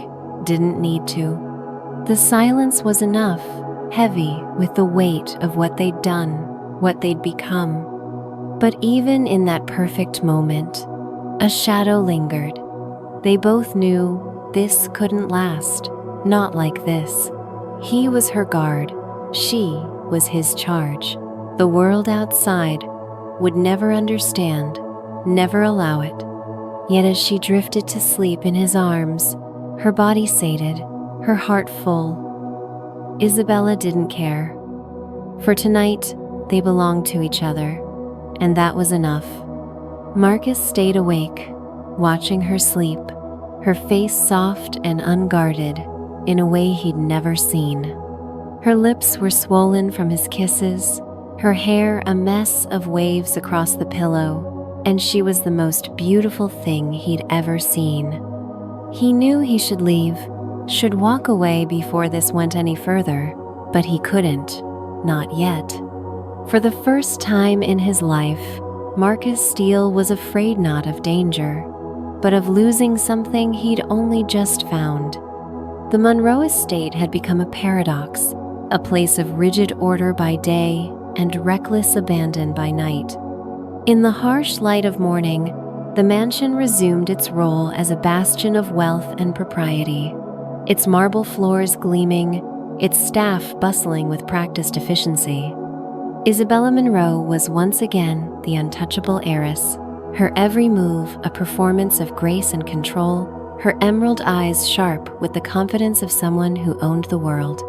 didn't need to. The silence was enough, heavy with the weight of what they'd done, what they'd become. But even in that perfect moment, a shadow lingered. They both knew this couldn't last, not like this. He was her guard, she was his charge. The world outside would never understand, never allow it. Yet as she drifted to sleep in his arms, her body sated, her heart full, Isabella didn't care. For tonight, they belonged to each other, and that was enough. Marcus stayed awake, watching her sleep, her face soft and unguarded in a way he'd never seen. Her lips were swollen from his kisses, her hair a mess of waves across the pillow, and she was the most beautiful thing he'd ever seen. He knew he should leave, should walk away before this went any further, but he couldn't, not yet. For the first time in his life, Marcus Steele was afraid not of danger, but of losing something he'd only just found. The Monroe estate had become a paradox, a place of rigid order by day and reckless abandon by night. In the harsh light of morning, the mansion resumed its role as a bastion of wealth and propriety, its marble floors gleaming, its staff bustling with practiced efficiency. Isabella Monroe was once again the untouchable heiress, her every move a performance of grace and control, her emerald eyes sharp with the confidence of someone who owned the world.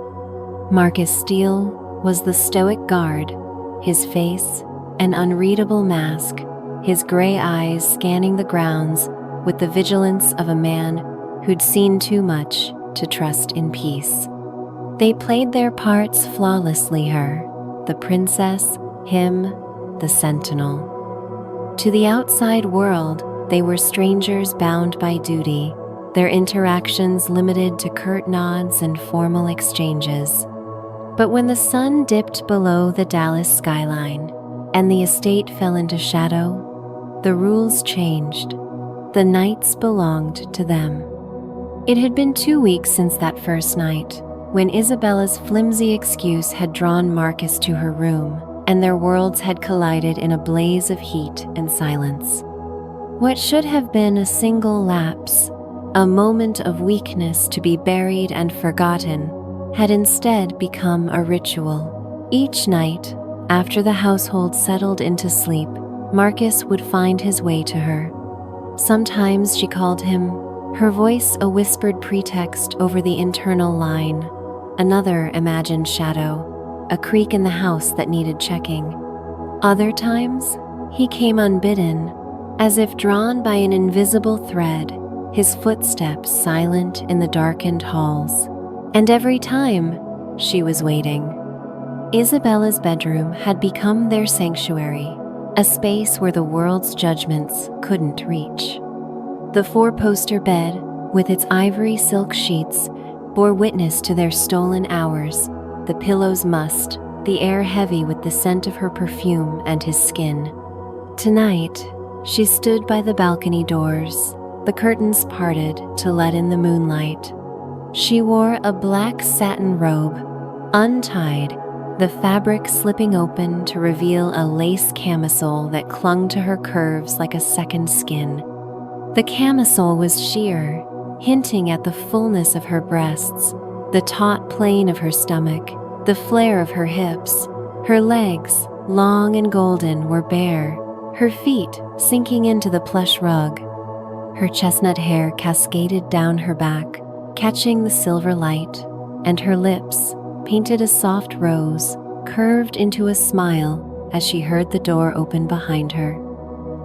Marcus Steele was the stoic guard, his face an unreadable mask, his gray eyes scanning the grounds with the vigilance of a man who'd seen too much to trust in peace. They played their parts flawlessly, her, the princess, him, the sentinel. To the outside world, they were strangers bound by duty, their interactions limited to curt nods and formal exchanges. But when the sun dipped below the Dallas skyline and the estate fell into shadow, the rules changed. The nights belonged to them. It had been 2 weeks since that first night, when Isabella's flimsy excuse had drawn Marcus to her room, and their worlds had collided in a blaze of heat and silence. What should have been a single lapse, a moment of weakness to be buried and forgotten, had instead become a ritual. Each night, after the household settled into sleep, Marcus would find his way to her. Sometimes she called him, her voice a whispered pretext over the internal line, another imagined shadow, a creak in the house that needed checking. Other times, he came unbidden, as if drawn by an invisible thread, his footsteps silent in the darkened halls. And every time, she was waiting. Isabella's bedroom had become their sanctuary, a space where the world's judgments couldn't reach. The four-poster bed, with its ivory silk sheets, bore witness to their stolen hours, the pillows mussed, the air heavy with the scent of her perfume and his skin. Tonight, she stood by the balcony doors, the curtains parted to let in the moonlight. She wore a black satin robe, untied, the fabric slipping open to reveal a lace camisole that clung to her curves like a second skin. The camisole was sheer, hinting at the fullness of her breasts, the taut plane of her stomach, the flare of her hips. Her legs, long and golden, were bare, her feet sinking into the plush rug. Her chestnut hair cascaded down her back, catching the silver light, and her lips, painted a soft rose, curved into a smile as she heard the door open behind her.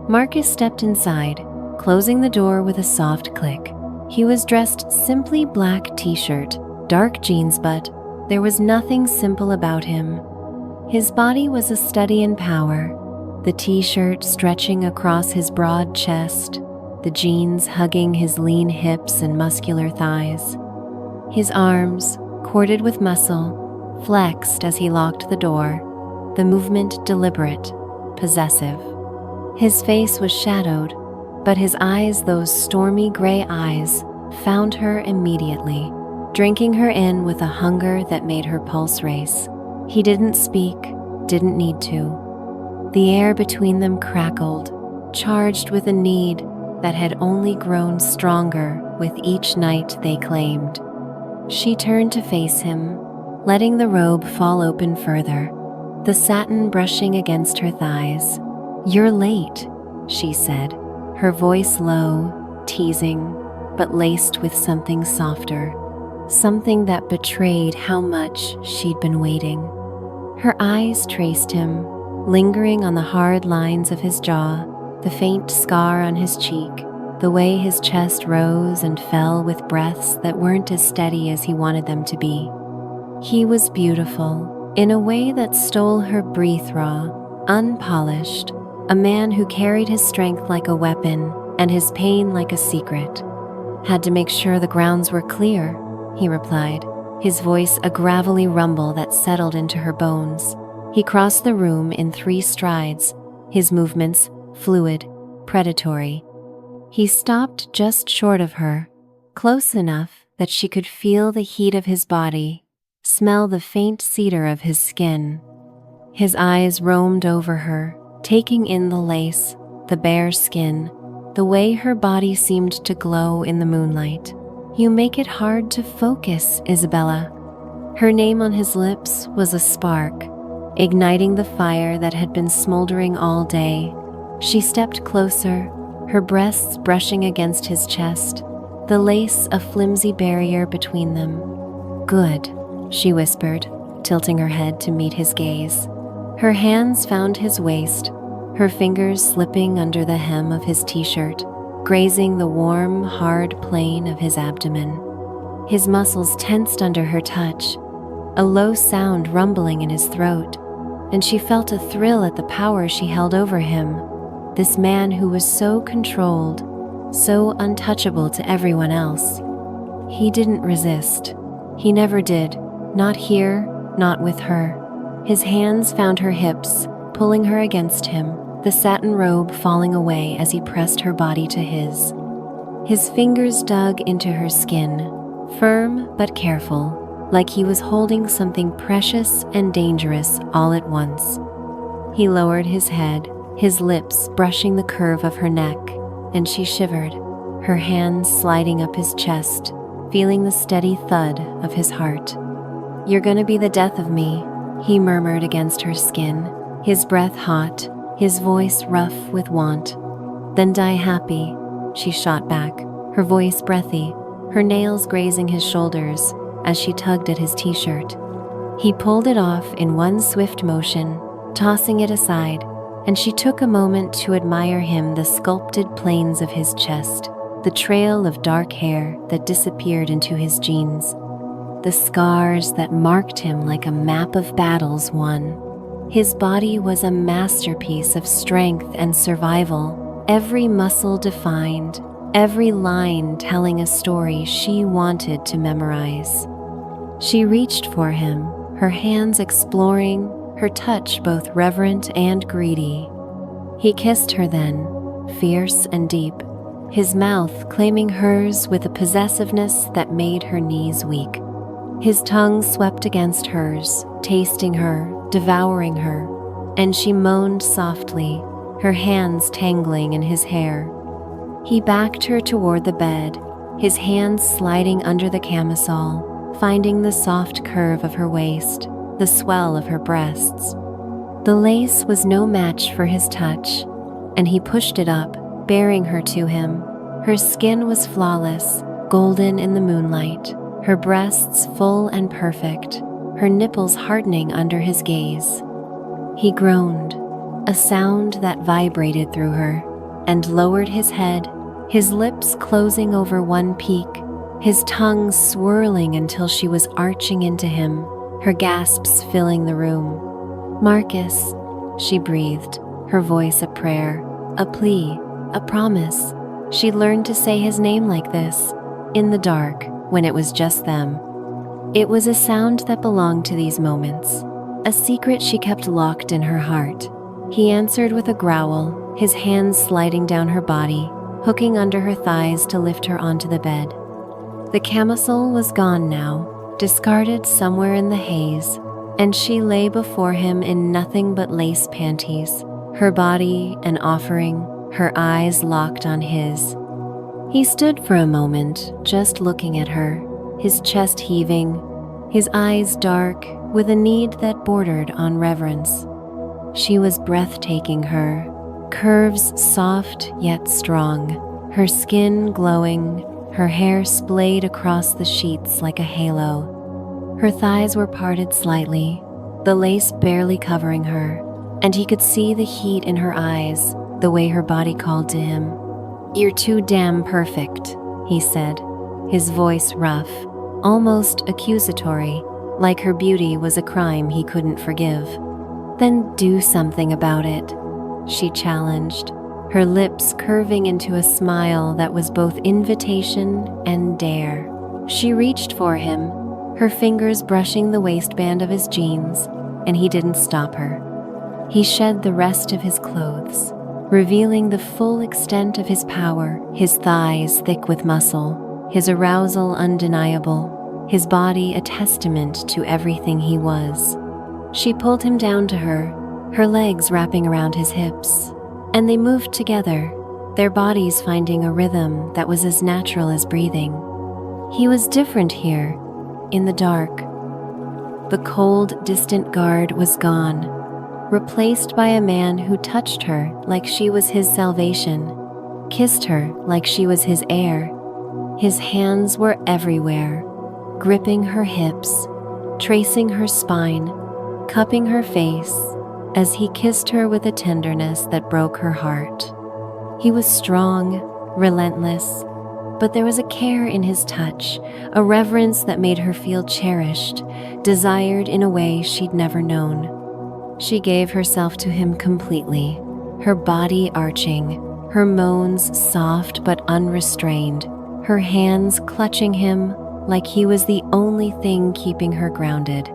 Marcus stepped inside, closing the door with a soft click. He was dressed simply black t-shirt, dark jeans, but there was nothing simple about him. His body was a study in power, the t-shirt stretching across his broad chest, the jeans hugging his lean hips and muscular thighs. His arms, corded with muscle, flexed as he locked the door, the movement deliberate, possessive. His face was shadowed, but his eyes, those stormy gray eyes, found her immediately, drinking her in with a hunger that made her pulse race. He didn't speak, didn't need to. The air between them crackled, charged with a need that had only grown stronger with each night they claimed. She turned to face him, letting the robe fall open further, the satin brushing against her thighs. "You're late," she said, her voice low, teasing, but laced with something softer, something that betrayed how much she'd been waiting. Her eyes traced him, lingering on the hard lines of his jaw, the faint scar on his cheek, the way his chest rose and fell with breaths that weren't as steady as he wanted them to be. He was beautiful, in a way that stole her breath raw, unpolished, a man who carried his strength like a weapon and his pain like a secret. "Had to make sure the grounds were clear," he replied, his voice a gravelly rumble that settled into her bones. He crossed the room in 3 strides, his movements fluid, predatory. He stopped just short of her, close enough that she could feel the heat of his body, smell the faint cedar of his skin. His eyes roamed over her, taking in the lace, the bare skin, the way her body seemed to glow in the moonlight. "You make it hard to focus, Isabella." Her name on his lips was a spark, igniting the fire that had been smoldering all day. She stepped closer, her breasts brushing against his chest, the lace a flimsy barrier between them. "Good," she whispered, tilting her head to meet his gaze. Her hands found his waist, her fingers slipping under the hem of his t-shirt, grazing the warm, hard plane of his abdomen. His muscles tensed under her touch, a low sound rumbling in his throat, and she felt a thrill at the power she held over him, this man who was so controlled, so untouchable to everyone else. He didn't resist. He never did, not here, not with her. His hands found her hips, pulling her against him, the satin robe falling away as he pressed her body to his. His fingers dug into her skin, firm but careful, like he was holding something precious and dangerous all at once. He lowered his head, his lips brushing the curve of her neck, and she shivered, her hands sliding up his chest, feeling the steady thud of his heart. "You're gonna be the death of me," he murmured against her skin, his breath hot, his voice rough with want. "Then die happy," she shot back, her voice breathy, her nails grazing his shoulders as she tugged at his t-shirt. He pulled it off in one swift motion, tossing it aside, and she took a moment to admire him, the sculpted planes of his chest, the trail of dark hair that disappeared into his jeans, the scars that marked him like a map of battles won. His body was a masterpiece of strength and survival, every muscle defined, every line telling a story she wanted to memorize. She reached for him, her hands exploring, her touch both reverent and greedy. He kissed her then, fierce and deep, his mouth claiming hers with a possessiveness that made her knees weak. His tongue swept against hers, tasting her, devouring her, and she moaned softly, her hands tangling in his hair. He backed her toward the bed, his hands sliding under the camisole, finding the soft curve of her waist, the swell of her breasts. The lace was no match for his touch, and he pushed it up, bearing her to him. Her skin was flawless, golden in the moonlight, her breasts full and perfect, her nipples hardening under his gaze. He groaned, a sound that vibrated through her, and lowered his head, his lips closing over one peak, his tongue swirling until she was arching into him, her gasps filling the room. "Marcus," she breathed, her voice a prayer, a plea, a promise. She'd learned to say his name like this, in the dark, when it was just them. It was a sound that belonged to these moments, a secret she kept locked in her heart. He answered with a growl, his hands sliding down her body, hooking under her thighs to lift her onto the bed. The camisole was gone now, discarded somewhere in the haze, and she lay before him in nothing but lace panties, her body an offering, her eyes locked on his. He stood for a moment, just looking at her, his chest heaving, his eyes dark, with a need that bordered on reverence. She was breathtaking, her curves soft yet strong, her skin glowing, her hair splayed across the sheets like a halo. Her thighs were parted slightly, the lace barely covering her, and he could see the heat in her eyes, the way her body called to him. "You're too damn perfect," he said, his voice rough, almost accusatory, like her beauty was a crime he couldn't forgive. "Then do something about it," she challenged, her lips curving into a smile that was both invitation and dare. She reached for him, her fingers brushing the waistband of his jeans, and he didn't stop her. He shed the rest of his clothes, revealing the full extent of his power, his thighs thick with muscle, his arousal undeniable, his body a testament to everything he was. She pulled him down to her, her legs wrapping around his hips, and they moved together, their bodies finding a rhythm that was as natural as breathing. He was different here, in the dark. The cold, distant guard was gone, replaced by a man who touched her like she was his salvation, kissed her like she was his heir. His hands were everywhere, gripping her hips, tracing her spine, cupping her face, as he kissed her with a tenderness that broke her heart. He was strong, relentless, but there was a care in his touch, a reverence that made her feel cherished, desired in a way she'd never known. She gave herself to him completely, her body arching, her moans soft but unrestrained, her hands clutching him like he was the only thing keeping her grounded.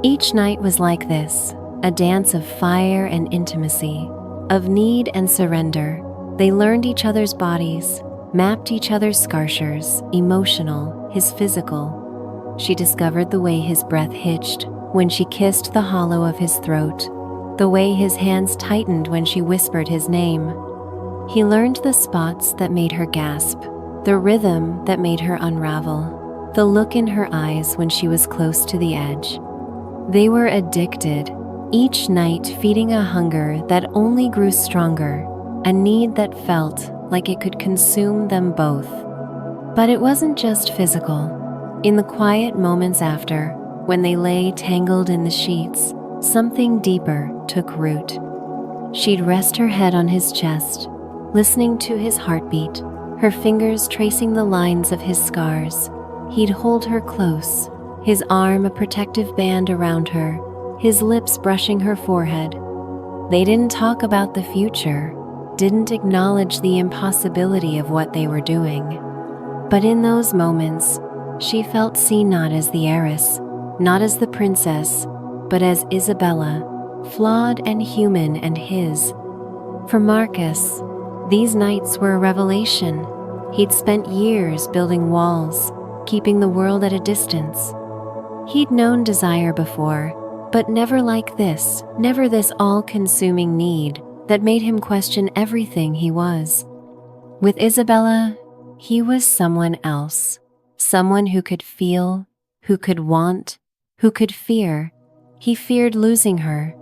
Each night was like this, a dance of fire and intimacy, of need and surrender. They learned each other's bodies, mapped each other's scars, emotional, his physical. She discovered the way his breath hitched when she kissed the hollow of his throat, the way his hands tightened when she whispered his name. He learned the spots that made her gasp, the rhythm that made her unravel, the look in her eyes when she was close to the edge. They were addicted, each night feeding a hunger that only grew stronger, a need that felt like it could consume them both. But it wasn't just physical. In the quiet moments after, when they lay tangled in the sheets, something deeper took root. She'd rest her head on his chest, listening to his heartbeat, her fingers tracing the lines of his scars. He'd hold her close, his arm a protective band around her, his lips brushing her forehead. They didn't talk about the future, didn't acknowledge the impossibility of what they were doing. But in those moments, she felt seen not as the heiress, not as the princess, but as Isabella, flawed and human and his. For Marcus, these nights were a revelation. He'd spent years building walls, keeping the world at a distance. He'd known desire before, but never like this, never this all-consuming need that made him question everything he was. With Isabella, he was someone else, someone who could feel, who could want, who could fear. He feared losing her,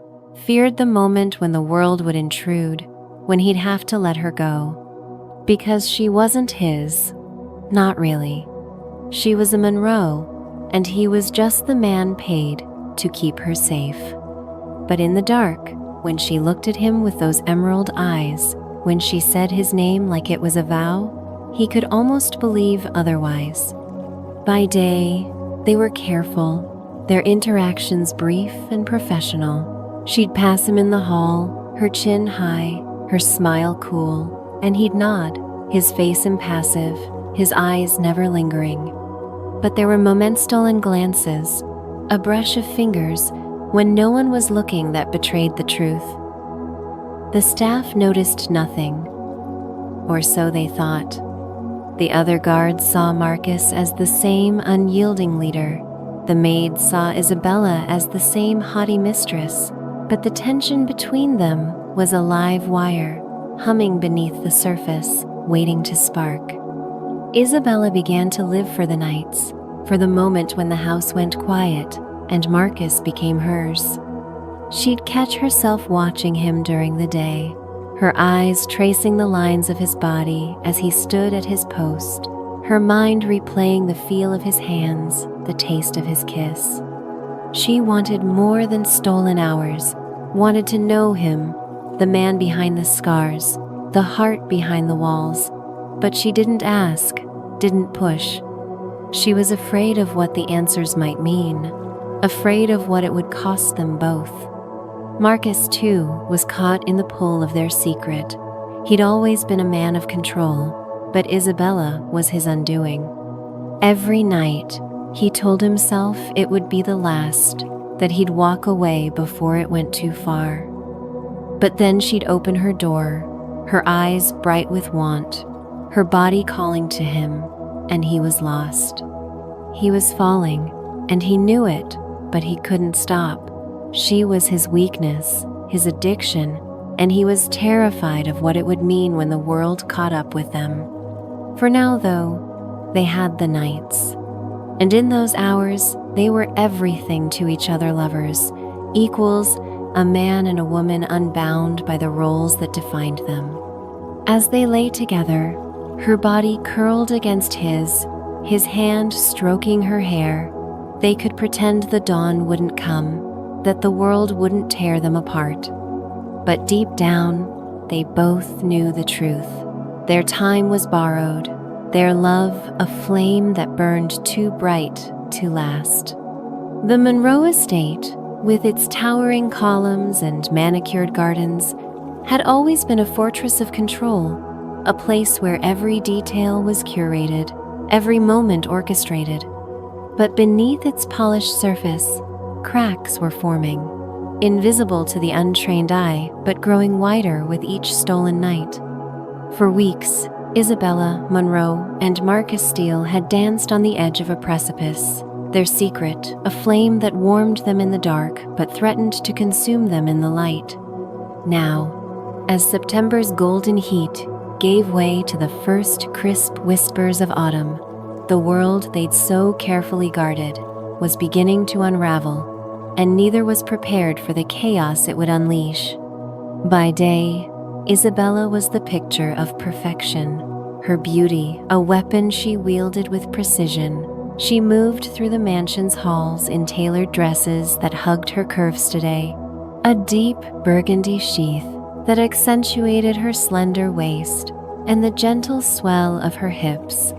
feared the moment when the world would intrude, when he'd have to let her go. Because she wasn't his, not really. She was a Monroe, and he was just the man paid to keep her safe. But in the dark, when she looked at him with those emerald eyes, when she said his name like it was a vow, he could almost believe otherwise. By day, they were careful, their interactions brief and professional. She'd pass him in the hall, her chin high, her smile cool, and he'd nod, his face impassive, his eyes never lingering. But there were momentous glances, a brush of fingers, when no one was looking that betrayed the truth. The staff noticed nothing, or so they thought. The other guards saw Marcus as the same unyielding leader. The maids saw Isabella as the same haughty mistress, but the tension between them was a live wire, humming beneath the surface, waiting to spark. Isabella began to live for the nights, for the moment when the house went quiet and Marcus became hers. She'd catch herself watching him during the day, her eyes tracing the lines of his body as he stood at his post, her mind replaying the feel of his hands, the taste of his kiss. She wanted more than stolen hours, wanted to know him, the man behind the scars, the heart behind the walls, but she didn't ask, didn't push. She was afraid of what the answers might mean, afraid of what it would cost them both. Marcus, too, was caught in the pull of their secret. He'd always been a man of control, but Isabella was his undoing. Every night, he told himself it would be the last, that he'd walk away before it went too far. But then she'd open her door, her eyes bright with want, her body calling to him, and he was lost. He was falling, and he knew it, but he couldn't stop. She was his weakness, his addiction, and he was terrified of what it would mean when the world caught up with them. For now, though, they had the nights. And in those hours, they were everything to each other, lovers, equals, a man and a woman unbound by the roles that defined them. As they lay together, her body curled against his hand stroking her hair, they could pretend the dawn wouldn't come, that the world wouldn't tear them apart. But deep down, they both knew the truth. Their time was borrowed, their love a flame that burned too bright to last. The Monroe estate, with its towering columns and manicured gardens, had always been a fortress of control, a place where every detail was curated, every moment orchestrated. But beneath its polished surface, cracks were forming, invisible to the untrained eye, but growing wider with each stolen night. For weeks, Isabella, Monroe, and Marcus Steele had danced on the edge of a precipice, their secret, a flame that warmed them in the dark but threatened to consume them in the light. Now, as September's golden heat gave way to the first crisp whispers of autumn, the world they'd so carefully guarded was beginning to unravel, and neither was prepared for the chaos it would unleash. By day, Isabella was the picture of perfection, her beauty a weapon she wielded with precision. She moved through the mansion's halls in tailored dresses that hugged her curves today, a deep burgundy sheath that accentuated her slender waist and the gentle swell of her hips,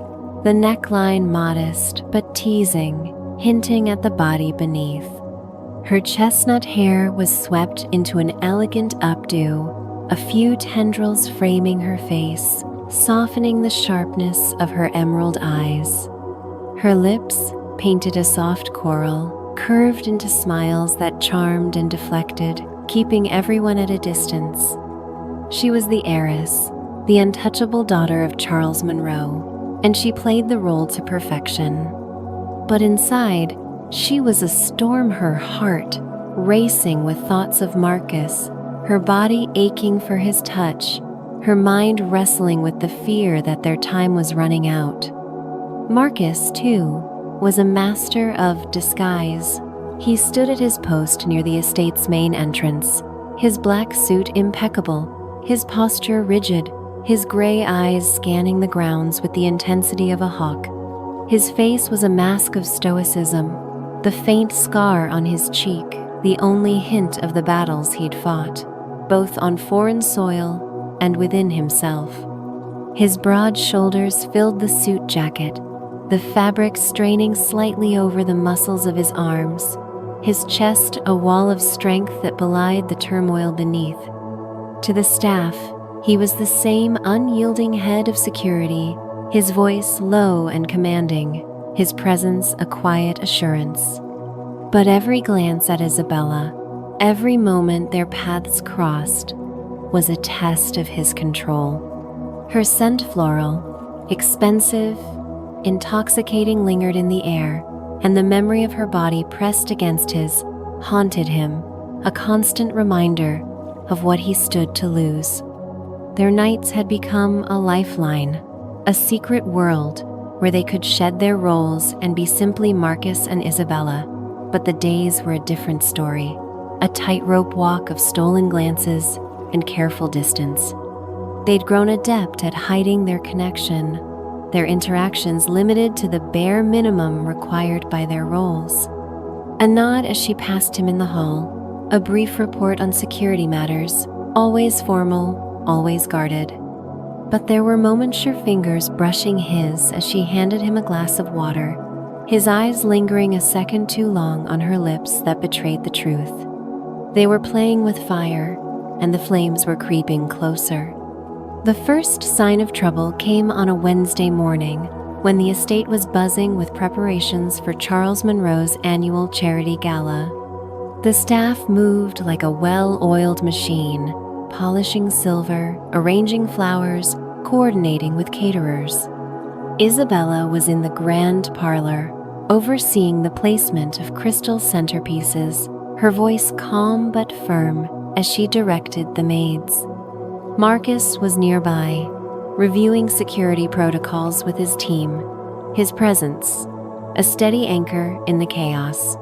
the neckline modest but teasing, hinting at the body beneath. Her chestnut hair was swept into an elegant updo, a few tendrils framing her face, softening the sharpness of her emerald eyes. Her lips, painted a soft coral, curved into smiles that charmed and deflected, keeping everyone at a distance. She was the heiress, the untouchable daughter of Charles Monroe, and she played the role to perfection. But inside, she was a storm, her heart racing with thoughts of Marcus, her body aching for his touch, her mind wrestling with the fear that their time was running out. Marcus, too, was a master of disguise. He stood at his post near the estate's main entrance, his black suit impeccable, his posture rigid, his gray eyes scanning the grounds with the intensity of a hawk. His face was a mask of stoicism, the faint scar on his cheek, the only hint of the battles he'd fought, both on foreign soil and within himself. His broad shoulders filled the suit jacket, the fabric straining slightly over the muscles of his arms, his chest a wall of strength that belied the turmoil beneath. To the staff, He was the same unyielding head of security, his voice low and commanding, his presence a quiet assurance. But every glance at Isabella, every moment their paths crossed, was a test of his control. Her scent, floral, expensive, intoxicating, lingered in the air, and the memory of her body pressed against his haunted him, a constant reminder of what he stood to lose. Their nights had become a lifeline, a secret world where they could shed their roles and be simply Marcus and Isabella. But the days were a different story, a tightrope walk of stolen glances and careful distance. They'd grown adept at hiding their connection, their interactions limited to the bare minimum required by their roles. A nod as she passed him in the hall, a brief report on security matters, always formal, always guarded. But there were moments her fingers brushing his as she handed him a glass of water, his eyes lingering a second too long on her lips that betrayed the truth. They were playing with fire, and the flames were creeping closer. The first sign of trouble came on a Wednesday morning, when the estate was buzzing with preparations for Charles Monroe's annual charity gala. The staff moved like a well-oiled machine, polishing silver, arranging flowers, coordinating with caterers. Isabella was in the grand parlor, overseeing the placement of crystal centerpieces, her voice calm but firm as she directed the maids. Marcus was nearby, reviewing security protocols with his team, his presence a steady anchor in the chaos.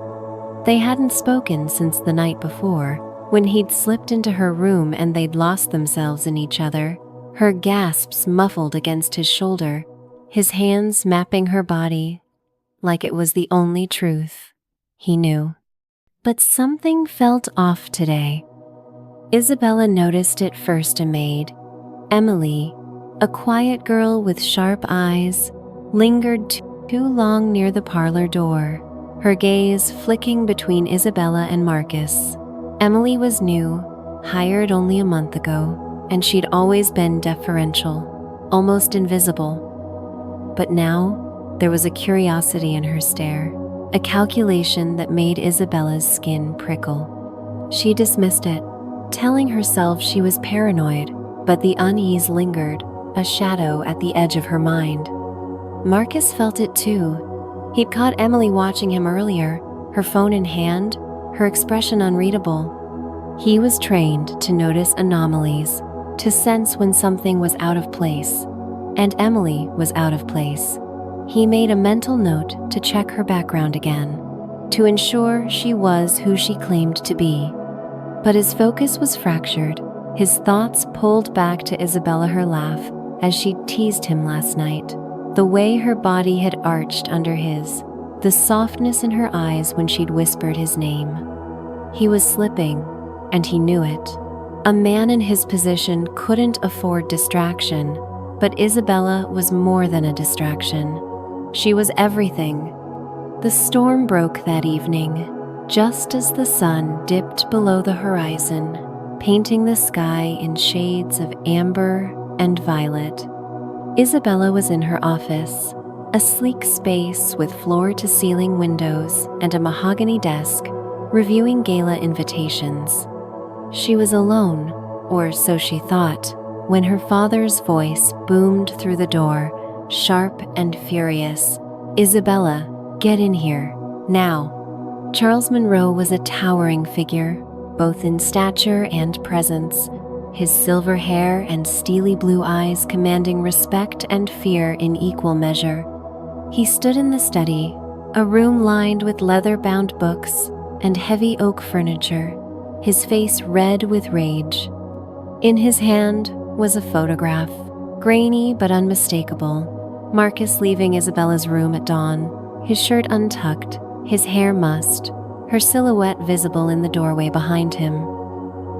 They hadn't spoken since the night before, when he'd slipped into her room and they'd lost themselves in each other, her gasps muffled against his shoulder, his hands mapping her body like it was the only truth he knew. But something felt off today. Isabella noticed it first. A maid, Emily, a quiet girl with sharp eyes, lingered too long near the parlor door, her gaze flicking between Isabella and Marcus. Emily was new, hired only a month ago, and she'd always been deferential, almost invisible. But now, there was a curiosity in her stare, a calculation that made Isabella's skin prickle. She dismissed it, telling herself she was paranoid, but the unease lingered, a shadow at the edge of her mind. Marcus felt it too. He'd caught Emily watching him earlier, her phone in hand, her expression unreadable. He was trained to notice anomalies, to sense when something was out of place, and Emily was out of place. He made a mental note to check her background again, to ensure she was who she claimed to be. But his focus was fractured, his thoughts pulled back to Isabella, her laugh as she teased him last night, the way her body had arched under his, the softness in her eyes when she'd whispered his name. He was slipping, and he knew it. A man in his position couldn't afford distraction, but Isabella was more than a distraction. She was everything. The storm broke that evening, just as the sun dipped below the horizon, painting the sky in shades of amber and violet. Isabella was in her office, a sleek space with floor-to-ceiling windows and a mahogany desk, reviewing gala invitations. She was alone, or so she thought, when her father's voice boomed through the door, sharp and furious. "Isabella, get in here, now." Charles Monroe was a towering figure, both in stature and presence, his silver hair and steely blue eyes commanding respect and fear in equal measure. He stood in the study, a room lined with leather-bound books and heavy oak furniture, his face red with rage. In his hand was a photograph, grainy but unmistakable. Marcus leaving Isabella's room at dawn, his shirt untucked, his hair mussed, her silhouette visible in the doorway behind him.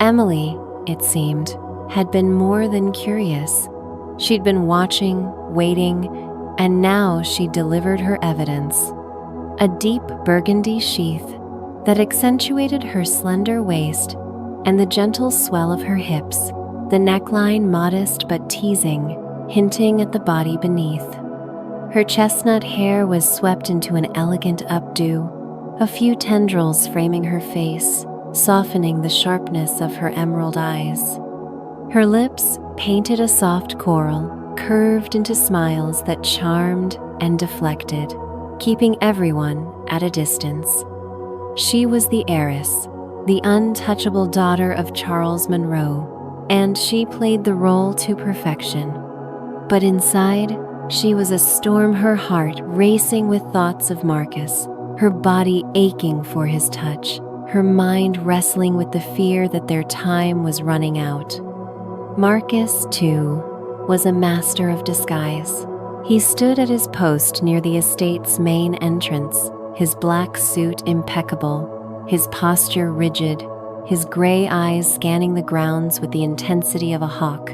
Emily, it seemed, had been more than curious. She'd been watching, waiting, and now she delivered her evidence. A deep burgundy sheath that accentuated her slender waist and the gentle swell of her hips, the neckline modest but teasing, hinting at the body beneath. Her chestnut hair was swept into an elegant updo, a few tendrils framing her face, softening the sharpness of her emerald eyes. Her lips, painted a soft coral, curved into smiles that charmed and deflected, keeping everyone at a distance. She was the heiress, the untouchable daughter of Charles Monroe, and she played the role to perfection. But inside, she was a storm, her heart racing with thoughts of Marcus, her body aching for his touch, her mind wrestling with the fear that their time was running out. Marcus, too, was a master of disguise. He stood at his post near the estate's main entrance, his black suit impeccable, his posture rigid, his gray eyes scanning the grounds with the intensity of a hawk.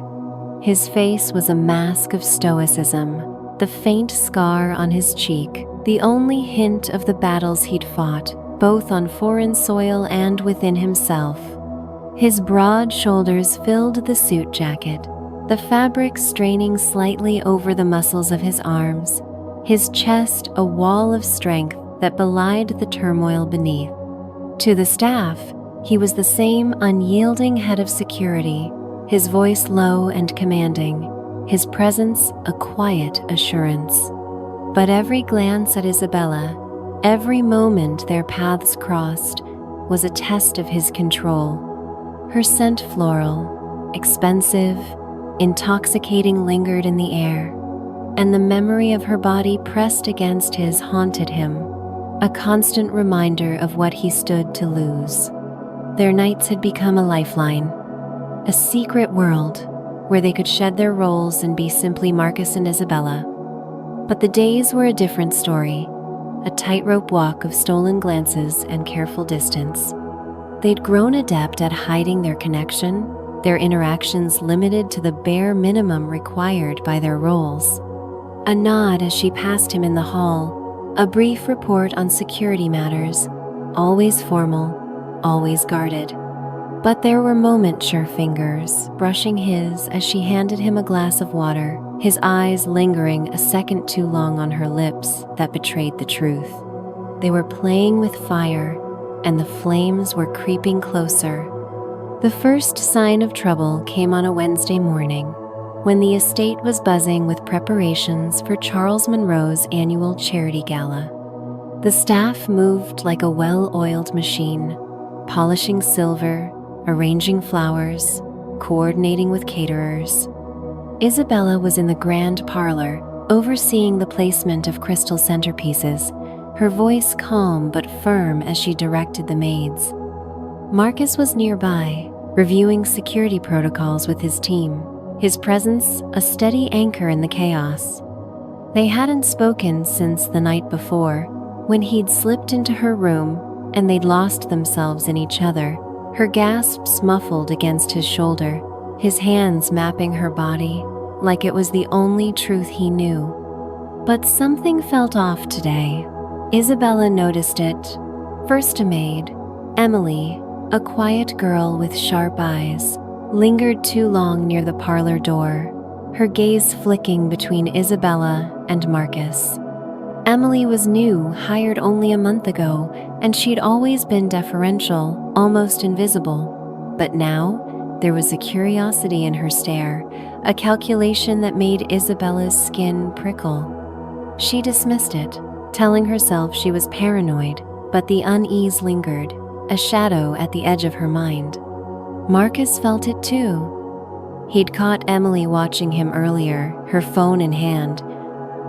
His face was a mask of stoicism, the faint scar on his cheek, the only hint of the battles he'd fought, both on foreign soil and within himself. His broad shoulders filled the suit jacket, the fabric straining slightly over the muscles of his arms, his chest a wall of strength that belied the turmoil beneath. To the staff, he was the same unyielding head of security, his voice low and commanding, his presence a quiet assurance. But every glance at Isabella, every moment their paths crossed, was a test of his control. Her scent floral, expensive, intoxicating lingered in the air, and the memory of her body pressed against his haunted him, a constant reminder of what he stood to lose. Their nights had become a lifeline, a secret world where they could shed their roles and be simply Marcus and Isabella. But the days were a different story, a tightrope walk of stolen glances and careful distance. They'd grown adept at hiding their connection, their interactions limited to the bare minimum required by their roles. A nod as she passed him in the hall, a brief report on security matters, always formal, always guarded. But there were moment-sure fingers brushing his as she handed him a glass of water, his eyes lingering a second too long on her lips that betrayed the truth. They were playing with fire, and the flames were creeping closer. The first sign of trouble came on a Wednesday morning, when the estate was buzzing with preparations for Charles Monroe's annual charity gala. The staff moved like a well-oiled machine, polishing silver, arranging flowers, coordinating with caterers. Isabella was in the grand parlor, overseeing the placement of crystal centerpieces, her voice calm but firm as she directed the maids. Marcus was nearby, reviewing security protocols with his team, his presence a steady anchor in the chaos. They hadn't spoken since the night before, when he'd slipped into her room and they'd lost themselves in each other, her gasps muffled against his shoulder, his hands mapping her body like it was the only truth he knew. But something felt off today. Isabella noticed it. First a maid, Emily, a quiet girl with sharp eyes, lingered too long near the parlor door, her gaze flicking between Isabella and Marcus. Emily was new, hired only a month ago, and she'd always been deferential, almost invisible. But now, there was a curiosity in her stare, a calculation that made Isabella's skin prickle. She dismissed it, telling herself she was paranoid, but the unease lingered, a shadow at the edge of her mind. Marcus felt it too. He'd caught Emily watching him earlier, her phone in hand,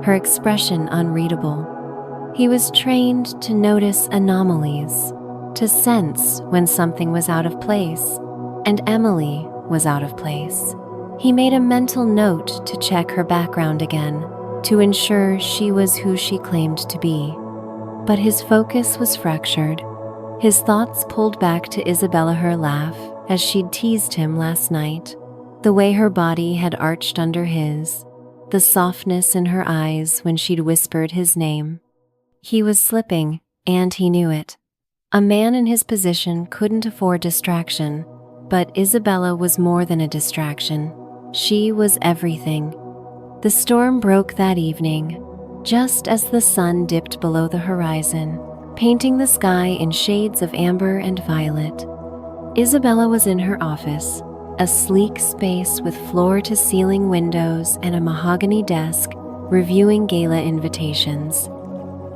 her expression unreadable. He was trained to notice anomalies, to sense when something was out of place, and Emily was out of place. He made a mental note to check her background again, to ensure she was who she claimed to be. But his focus was fractured. His thoughts pulled back to Isabella, her laugh, as she'd teased him last night, the way her body had arched under his, the softness in her eyes when she'd whispered his name. He was slipping, and he knew it. A man in his position couldn't afford distraction, But Isabella was more than a distraction. She was everything. The storm broke that evening, just as the sun dipped below the horizon, painting the sky in shades of amber and violet. Isabella was in her office, a sleek space with floor-to-ceiling windows and a mahogany desk, reviewing gala invitations.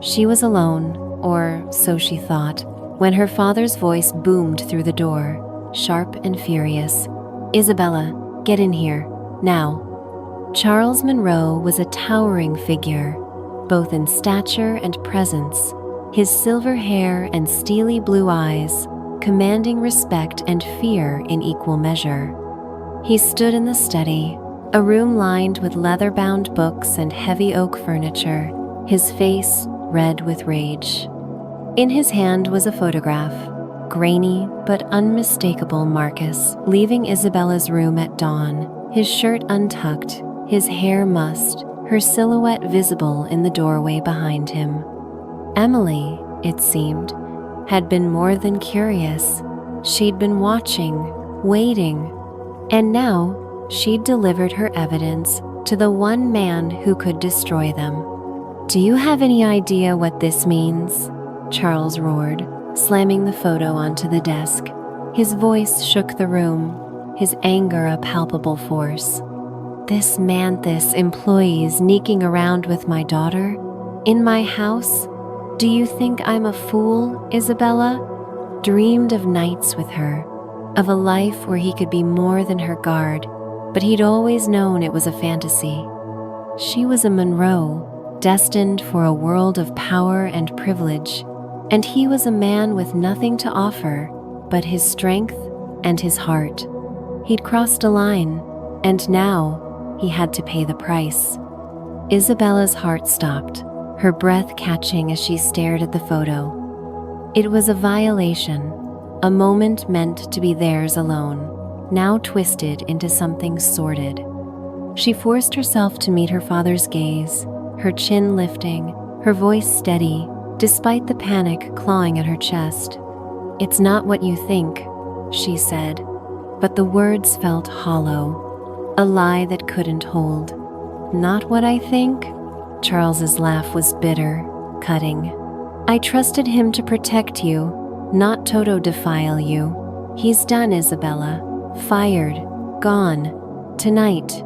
She was alone, or so she thought, when her father's voice boomed through the door, sharp and furious. "Isabella, get in here, now." Charles Monroe was a towering figure, both in stature and presence, his silver hair and steely blue eyes commanding respect and fear in equal measure. He stood in the study, a room lined with leather-bound books and heavy oak furniture, his face red with rage. In his hand was a photograph, grainy but unmistakable Marcus leaving Isabella's room at dawn, his shirt untucked, his hair mussed, her silhouette visible in the doorway behind him. Emily, it seemed, had been more than curious. She'd been watching, waiting, and now she'd delivered her evidence to the one man who could destroy them. "Do you have any idea what this means?" Charles roared, slamming the photo onto the desk. His voice shook the room, his anger a palpable force. "This Manthis employee sneaking around with my daughter? In my house? Do you think I'm a fool, Isabella? Dreamed of nights with her, of a life where he could be more than her guard, but he'd always known it was a fantasy. She was a Monroe, destined for a world of power and privilege, and he was a man with nothing to offer but his strength and his heart. He'd crossed a line, and now he had to pay the price." Isabella's heart stopped, her breath catching as she stared at the photo. It was a violation, a moment meant to be theirs alone, now twisted into something sordid. She forced herself to meet her father's gaze, her chin lifting, her voice steady, despite the panic clawing at her chest. "It's not what you think," she said, but the words felt hollow, a lie that couldn't hold. "Not what I think?" Charles's laugh was bitter, cutting. "I trusted him to protect you, not Toto defile you. He's done, Isabella. Fired. Gone. Tonight."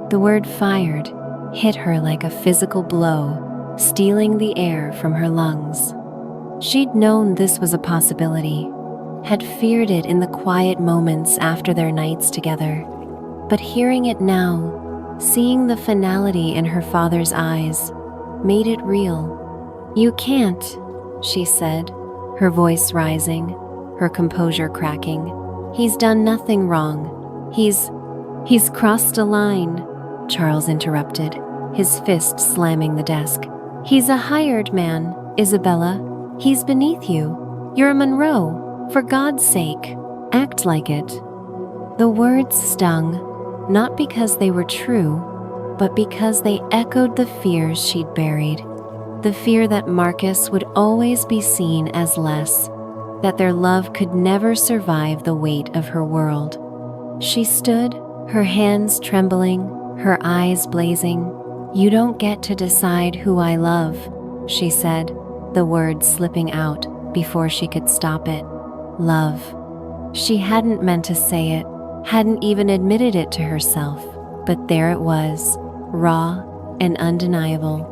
The word "fired" hit her like a physical blow, stealing the air from her lungs. She'd known this was a possibility, had feared it in the quiet moments after their nights together. But hearing it now, seeing the finality in her father's eyes, made it real. "You can't," she said, her voice rising, her composure cracking. "He's done nothing wrong. He's crossed a line," Charles interrupted, his fist slamming the desk. "He's a hired man, Isabella. He's beneath you. You're a Monroe. For God's sake, act like it." The words stung, not because they were true, but because they echoed the fears she'd buried. The fear that Marcus would always be seen as less, that their love could never survive the weight of her world. She stood, her hands trembling, her eyes blazing. "You don't get to decide who I love," she said, the words slipping out before she could stop it. Love. She hadn't meant to say it, hadn't even admitted it to herself, but there it was, raw and undeniable.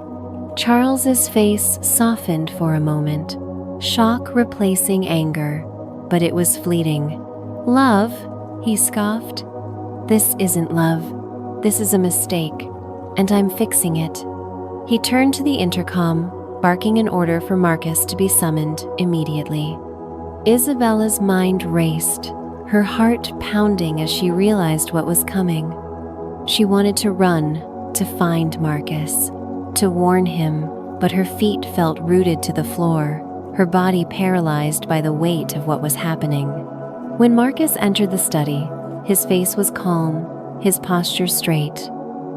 Charles's face softened for a moment, shock replacing anger, but it was fleeting. "Love?" he scoffed. "This isn't love. This is a mistake, and I'm fixing it." He turned to the intercom, barking an order for Marcus to be summoned immediately. Isabella's mind raced, her heart pounding as she realized what was coming. She wanted to run, to find Marcus, to warn him, but her feet felt rooted to the floor, her body paralyzed by the weight of what was happening. When Marcus entered the study, his face was calm, his posture straight,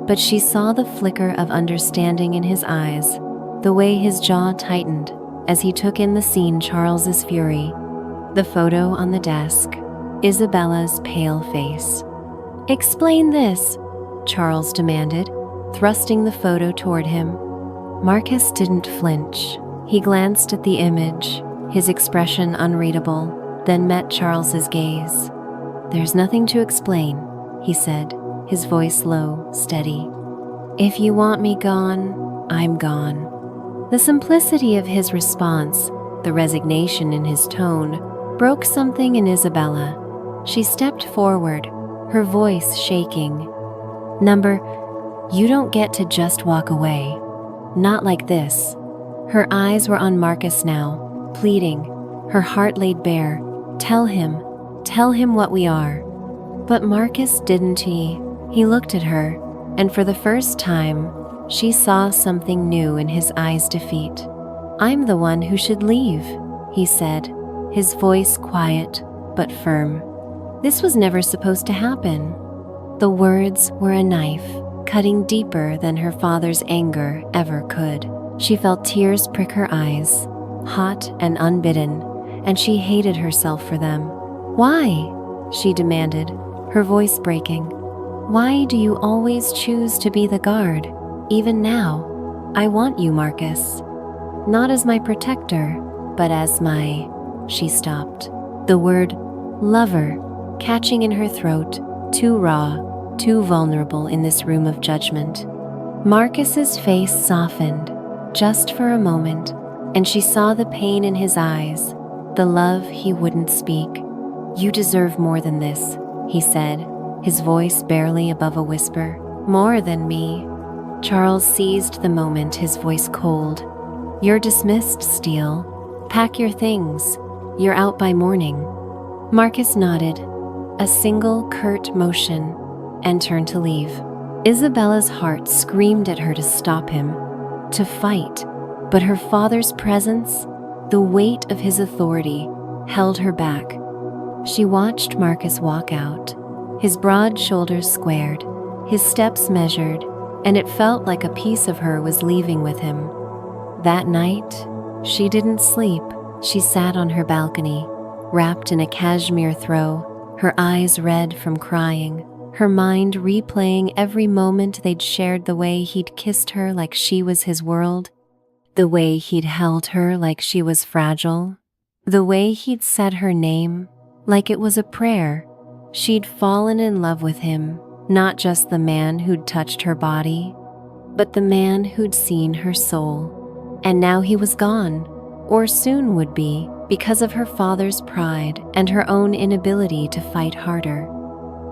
but she saw the flicker of understanding in his eyes, the way his jaw tightened as he took in the scene. Charles's fury, the photo on the desk, Isabella's pale face. "Explain this," Charles demanded, thrusting the photo toward him. Marcus didn't flinch. He glanced at the image, his expression unreadable, then met Charles's gaze. "There's nothing to explain," he said, his voice low, steady. "If you want me gone, I'm gone." The simplicity of his response, the resignation in his tone, broke something in Isabella. She stepped forward, her voice shaking. "Number, you don't get to just walk away. Not like this." Her eyes were on Marcus now, pleading, her heart laid bare. Tell him what we are." But Marcus didn't. He looked at her, and for the first time, she saw something new in his eyes' defeat. "I'm the one who should leave," he said, his voice quiet but firm. This was never supposed to happen. The words were a knife, cutting deeper than her father's anger ever could. She felt tears prick her eyes, hot and unbidden, and she hated herself for them. "Why?" she demanded, her voice breaking. "Why do you always choose to be the guard, even now? I want you, Marcus. Not as my protector, but as my—" She stopped, the word lover catching in her throat, too raw, too vulnerable in this room of judgment. Marcus's face softened, just for a moment, and she saw the pain in his eyes, the love he wouldn't speak. "You deserve more than this," he said, his voice barely above a whisper. "More than me." Charles seized the moment, his voice cold. "You're dismissed, Steele. Pack your things. You're out by morning." Marcus nodded, a single curt motion, and turned to leave. Isabella's heart screamed at her to stop him, to fight, but her father's presence, the weight of his authority, held her back. She watched Marcus walk out, his broad shoulders squared, his steps measured, and it felt like a piece of her was leaving with him. That night, she didn't sleep. She sat on her balcony, wrapped in a cashmere throw, her eyes red from crying, her mind replaying every moment they'd shared, the way he'd kissed her like she was his world, the way he'd held her like she was fragile, the way he'd said her name like it was a prayer. She'd fallen in love with him, not just the man who'd touched her body, but the man who'd seen her soul. And now he was gone, or soon would be, because of her father's pride and her own inability to fight harder.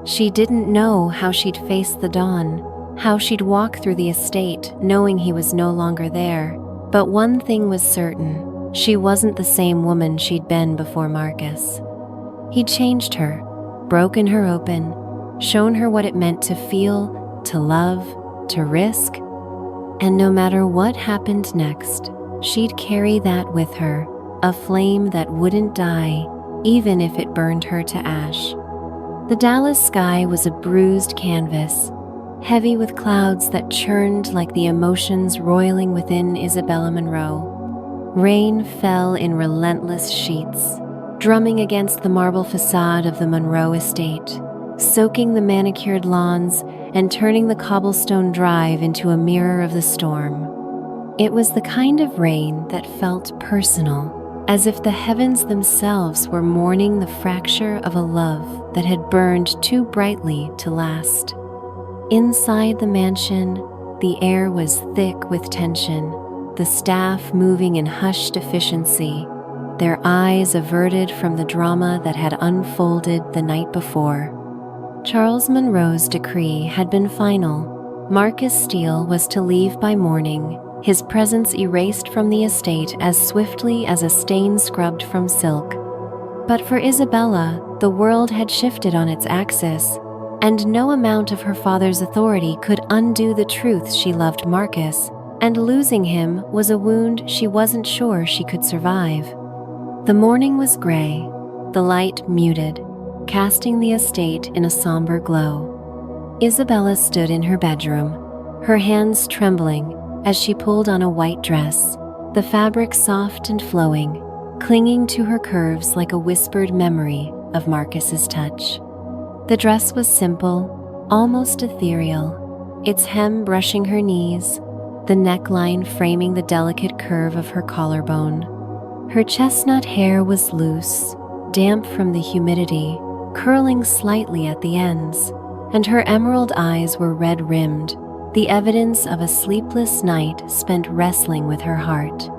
She didn't know how she'd face the dawn, how she'd walk through the estate knowing he was no longer there. But one thing was certain, she wasn't the same woman she'd been before Marcus. He'd changed her, broken her open, shown her what it meant to feel, to love, to risk. And no matter what happened next, she'd carry that with her, a flame that wouldn't die, even if it burned her to ash. The Dallas sky was a bruised canvas, heavy with clouds that churned like the emotions roiling within Isabella Monroe. Rain fell in relentless sheets, drumming against the marble facade of the Monroe estate, soaking the manicured lawns and turning the cobblestone drive into a mirror of the storm. It was the kind of rain that felt personal, as if the heavens themselves were mourning the fracture of a love that had burned too brightly to last. Inside the mansion, the air was thick with tension, the staff moving in hushed efficiency, their eyes averted from the drama that had unfolded the night before. Charles Monroe's decree had been final. Marcus Steele was to leave by morning, his presence erased from the estate as swiftly as a stain scrubbed from silk. But for Isabella, the world had shifted on its axis, and no amount of her father's authority could undo the truth she loved Marcus, and losing him was a wound she wasn't sure she could survive. The morning was gray, the light muted, casting the estate in a somber glow. Isabella stood in her bedroom, her hands trembling as she pulled on a white dress, the fabric soft and flowing, clinging to her curves like a whispered memory of Marcus's touch. The dress was simple, almost ethereal, its hem brushing her knees, the neckline framing the delicate curve of her collarbone. Her chestnut hair was loose, damp from the humidity, curling slightly at the ends, and her emerald eyes were red-rimmed, the evidence of a sleepless night spent wrestling with her heart.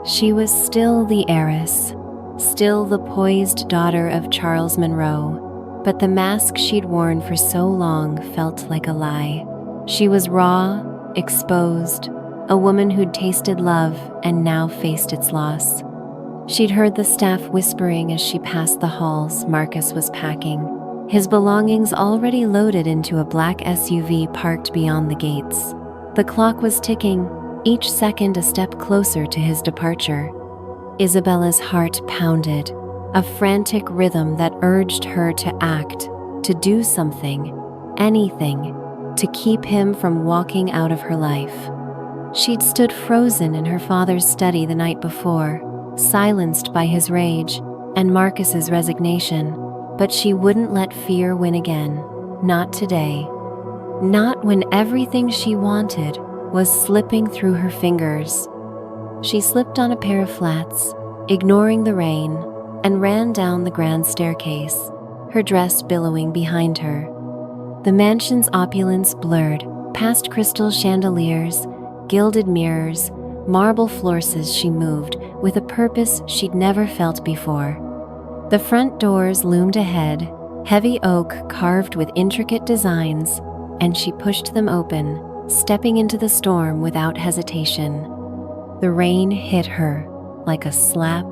She was still the heiress, still the poised daughter of Charles Monroe, but the mask she'd worn for so long felt like a lie. She was raw, exposed, a woman who'd tasted love and now faced its loss. She'd heard the staff whispering as she passed the halls Marcus was packing, his belongings already loaded into a black SUV parked beyond the gates. The clock was ticking, each second a step closer to his departure. Isabella's heart pounded, a frantic rhythm that urged her to act, to do something, anything, to keep him from walking out of her life. She'd stood frozen in her father's study the night before, silenced by his rage and Marcus's resignation, but she wouldn't let fear win again. Not today. Not when everything she wanted was slipping through her fingers. She slipped on a pair of flats, ignoring the rain, and ran down the grand staircase, her dress billowing behind her. The mansion's opulence blurred past crystal chandeliers, gilded mirrors, marble floors as she moved with a purpose she'd never felt before. The front doors loomed ahead, heavy oak carved with intricate designs, and she pushed them open, stepping into the storm without hesitation. The rain hit her like a slap,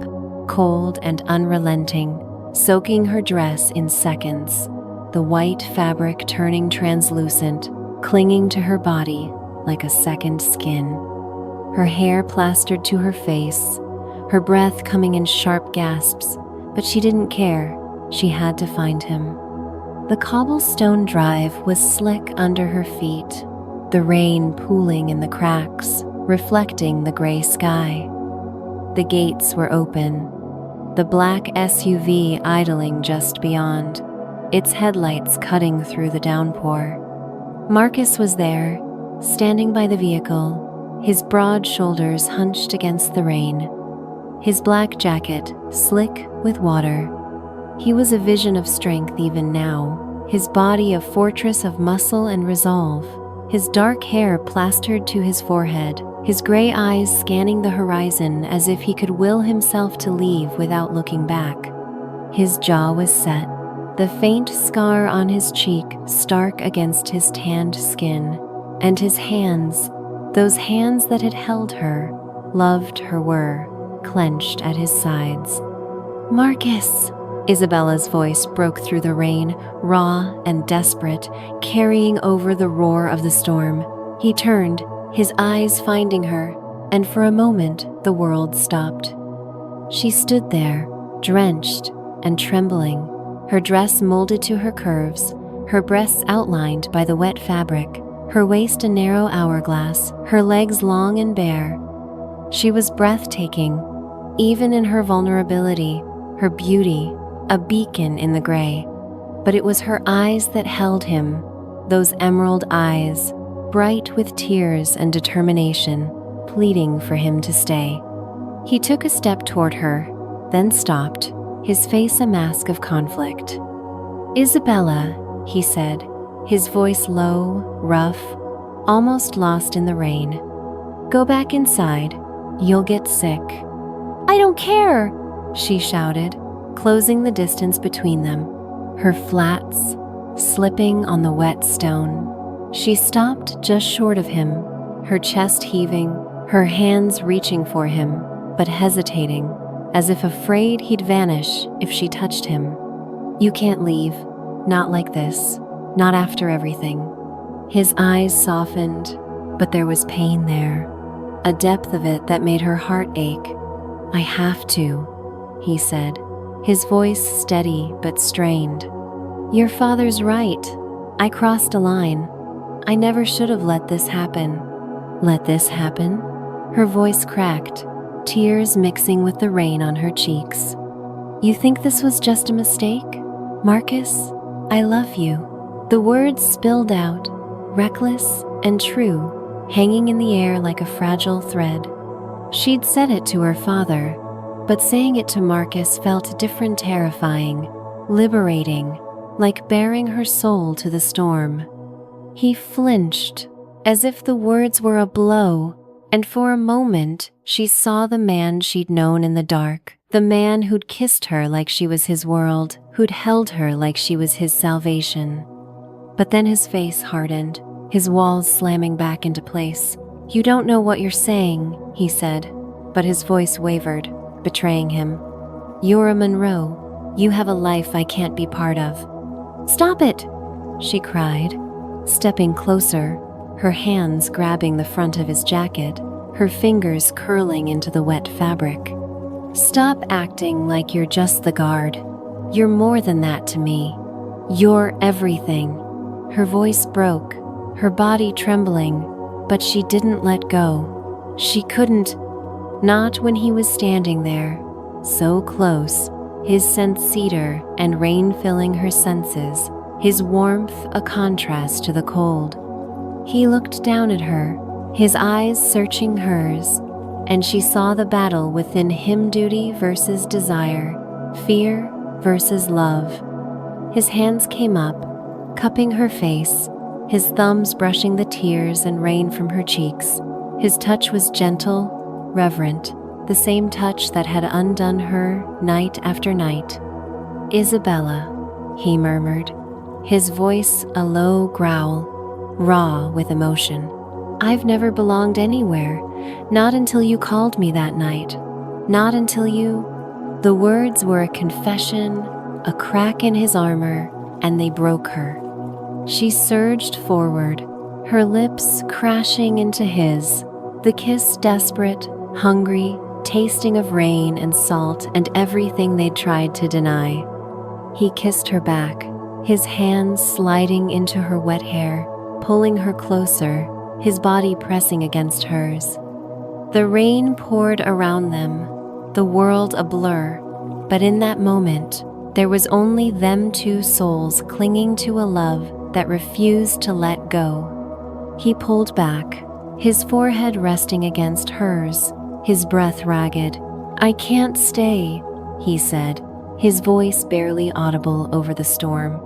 cold and unrelenting, soaking her dress in seconds, the white fabric turning translucent, clinging to her body like a second skin. Her hair plastered to her face, her breath coming in sharp gasps, but she didn't care. She had to find him. The cobblestone drive was slick under her feet, the rain pooling in the cracks, reflecting the gray sky. The gates were open, the black SUV idling just beyond, its headlights cutting through the downpour. Marcus was there, standing by the vehicle, his broad shoulders hunched against the rain, his black jacket slick with water. He was a vision of strength even now, his body a fortress of muscle and resolve, his dark hair plastered to his forehead, his gray eyes scanning the horizon as if he could will himself to leave without looking back. His jaw was set, the faint scar on his cheek stark against his tanned skin, and his hands, those hands that had held her, loved her were, clenched at his sides. "Marcus!" Isabella's voice broke through the rain, raw and desperate, carrying over the roar of the storm. He turned, his eyes finding her, and for a moment the world stopped. She stood there, drenched and trembling, her dress molded to her curves, her breasts outlined by the wet fabric, her waist a narrow hourglass, her legs long and bare. She was breathtaking, even in her vulnerability, her beauty, a beacon in the gray. But it was her eyes that held him, those emerald eyes, bright with tears and determination, pleading for him to stay. He took a step toward her, then stopped, his face a mask of conflict. "Isabella," he said, his voice low, rough, almost lost in the rain. "Go back inside. You'll get sick." "I don't care," she shouted, closing the distance between them, her flats slipping on the wet stone. She stopped just short of him, her chest heaving, her hands reaching for him, but hesitating, as if afraid he'd vanish if she touched him. "You can't leave, not like this, not after everything." His eyes softened, but there was pain there, a depth of it that made her heart ache. "I have to," he said, his voice steady but strained. "Your father's right. I crossed a line. I never should have let this happen." "Let this happen?" Her voice cracked, tears mixing with the rain on her cheeks. You think this was just a mistake? Marcus, I love you." The words spilled out, reckless and true, hanging in the air like a fragile thread. She'd said it to her father, but saying it to Marcus felt different, terrifying, liberating, like baring her soul to the storm. He flinched, as if the words were a blow, and for a moment she saw the man she'd known in the dark, the man who'd kissed her like she was his world, who'd held her like she was his salvation. But then his face hardened, his walls slamming back into place. "You don't know what you're saying," he said, but his voice wavered, betraying him. "You're a Monroe. You have a life I can't be part of." "Stop it!" she cried, stepping closer, her hands grabbing the front of his jacket, her fingers curling into the wet fabric. "Stop acting like you're just the guard. You're more than that to me. You're everything." Her voice broke, her body trembling, but she didn't let go. She couldn't, not when he was standing there, so close, his scent cedar and rain filling her senses, his warmth a contrast to the cold. He looked down at her, his eyes searching hers, and she saw the battle within him: duty versus desire, fear versus love. His hands came up, cupping her face, his thumbs brushing the tears and rain from her cheeks. His touch was gentle, reverent, the same touch that had undone her night after night. "Isabella," he murmured, his voice a low growl, raw with emotion. "I've never belonged anywhere, not until you called me that night. Not until you—" The words were a confession, a crack in his armor, and they broke her. She surged forward, her lips crashing into his, the kiss desperate, hungry, tasting of rain and salt and everything they'd tried to deny. He kissed her back, his hands sliding into her wet hair, pulling her closer, his body pressing against hers. The rain poured around them, the world a blur, but in that moment, there was only them two souls clinging to a love that refused to let go. He pulled back, his forehead resting against hers, his breath ragged. "I can't stay," he said, his voice barely audible over the storm.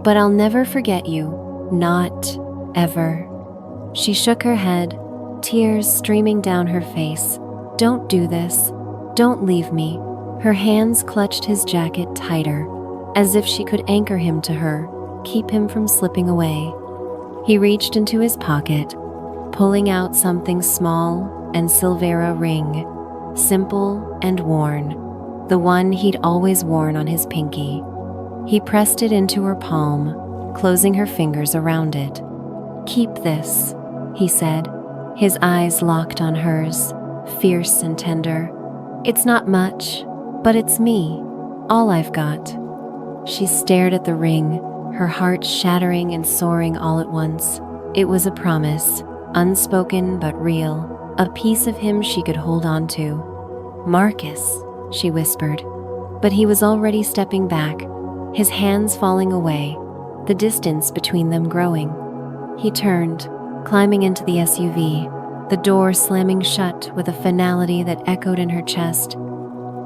"But I'll never forget you, not ever." She shook her head, tears streaming down her face. "Don't do this. Don't leave me." Her hands clutched his jacket tighter, as if she could anchor him to her, keep him from slipping away. He reached into his pocket, pulling out something small and Silvera ring, simple and worn, the one he'd always worn on his pinky. He pressed it into her palm, closing her fingers around it. "Keep this," he said, his eyes locked on hers, fierce and tender. "It's not much, but it's me, all I've got." She stared at the ring, her heart shattering and soaring all at once. It was a promise, unspoken but real, a piece of him she could hold on to. "Marcus," she whispered, but he was already stepping back, his hands falling away, the distance between them growing. He turned, climbing into the SUV, the door slamming shut with a finality that echoed in her chest.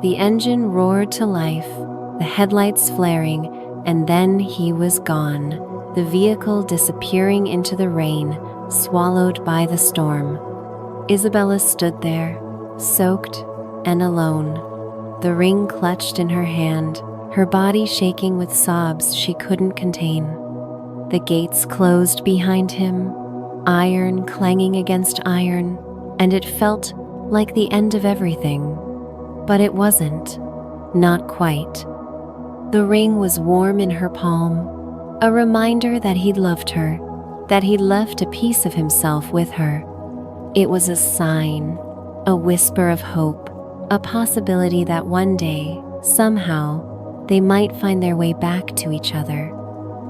The engine roared to life, the headlights flaring, and then he was gone, the vehicle disappearing into the rain, swallowed by the storm. Isabella stood there, soaked and alone, the ring clutched in her hand, her body shaking with sobs she couldn't contain. The gates closed behind him, iron clanging against iron, and it felt like the end of everything. But it wasn't, not quite. The ring was warm in her palm, a reminder that he'd loved her, that he'd left a piece of himself with her. It was a sign, a whisper of hope, a possibility that one day, somehow, they might find their way back to each other.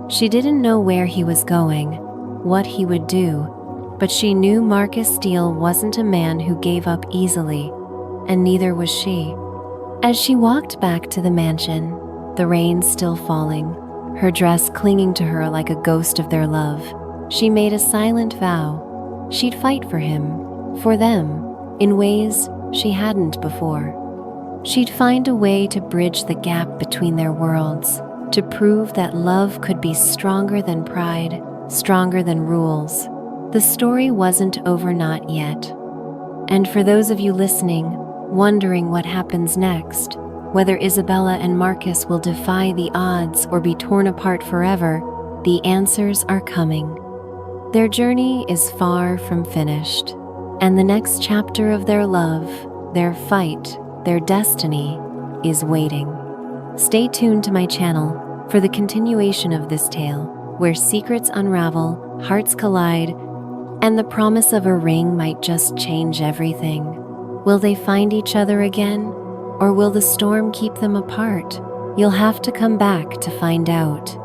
She didn't know where he was going, what he would do, but she knew Marcus Steele wasn't a man who gave up easily, and neither was she. As she walked back to the mansion, the rain still falling, her dress clinging to her like a ghost of their love, she made a silent vow. She'd fight for him, for them, in ways she hadn't before. She'd find a way to bridge the gap between their worlds, to prove that love could be stronger than pride, stronger than rules. The story wasn't over, not yet. And for those of you listening, wondering what happens next, whether Isabella and Marcus will defy the odds or be torn apart forever, the answers are coming. Their journey is far from finished, and the next chapter of their love, their fight, their destiny is waiting. Stay tuned to my channel for the continuation of this tale, where secrets unravel, hearts collide, and the promise of a ring might just change everything. Will they find each other again, or will the storm keep them apart? You'll have to come back to find out.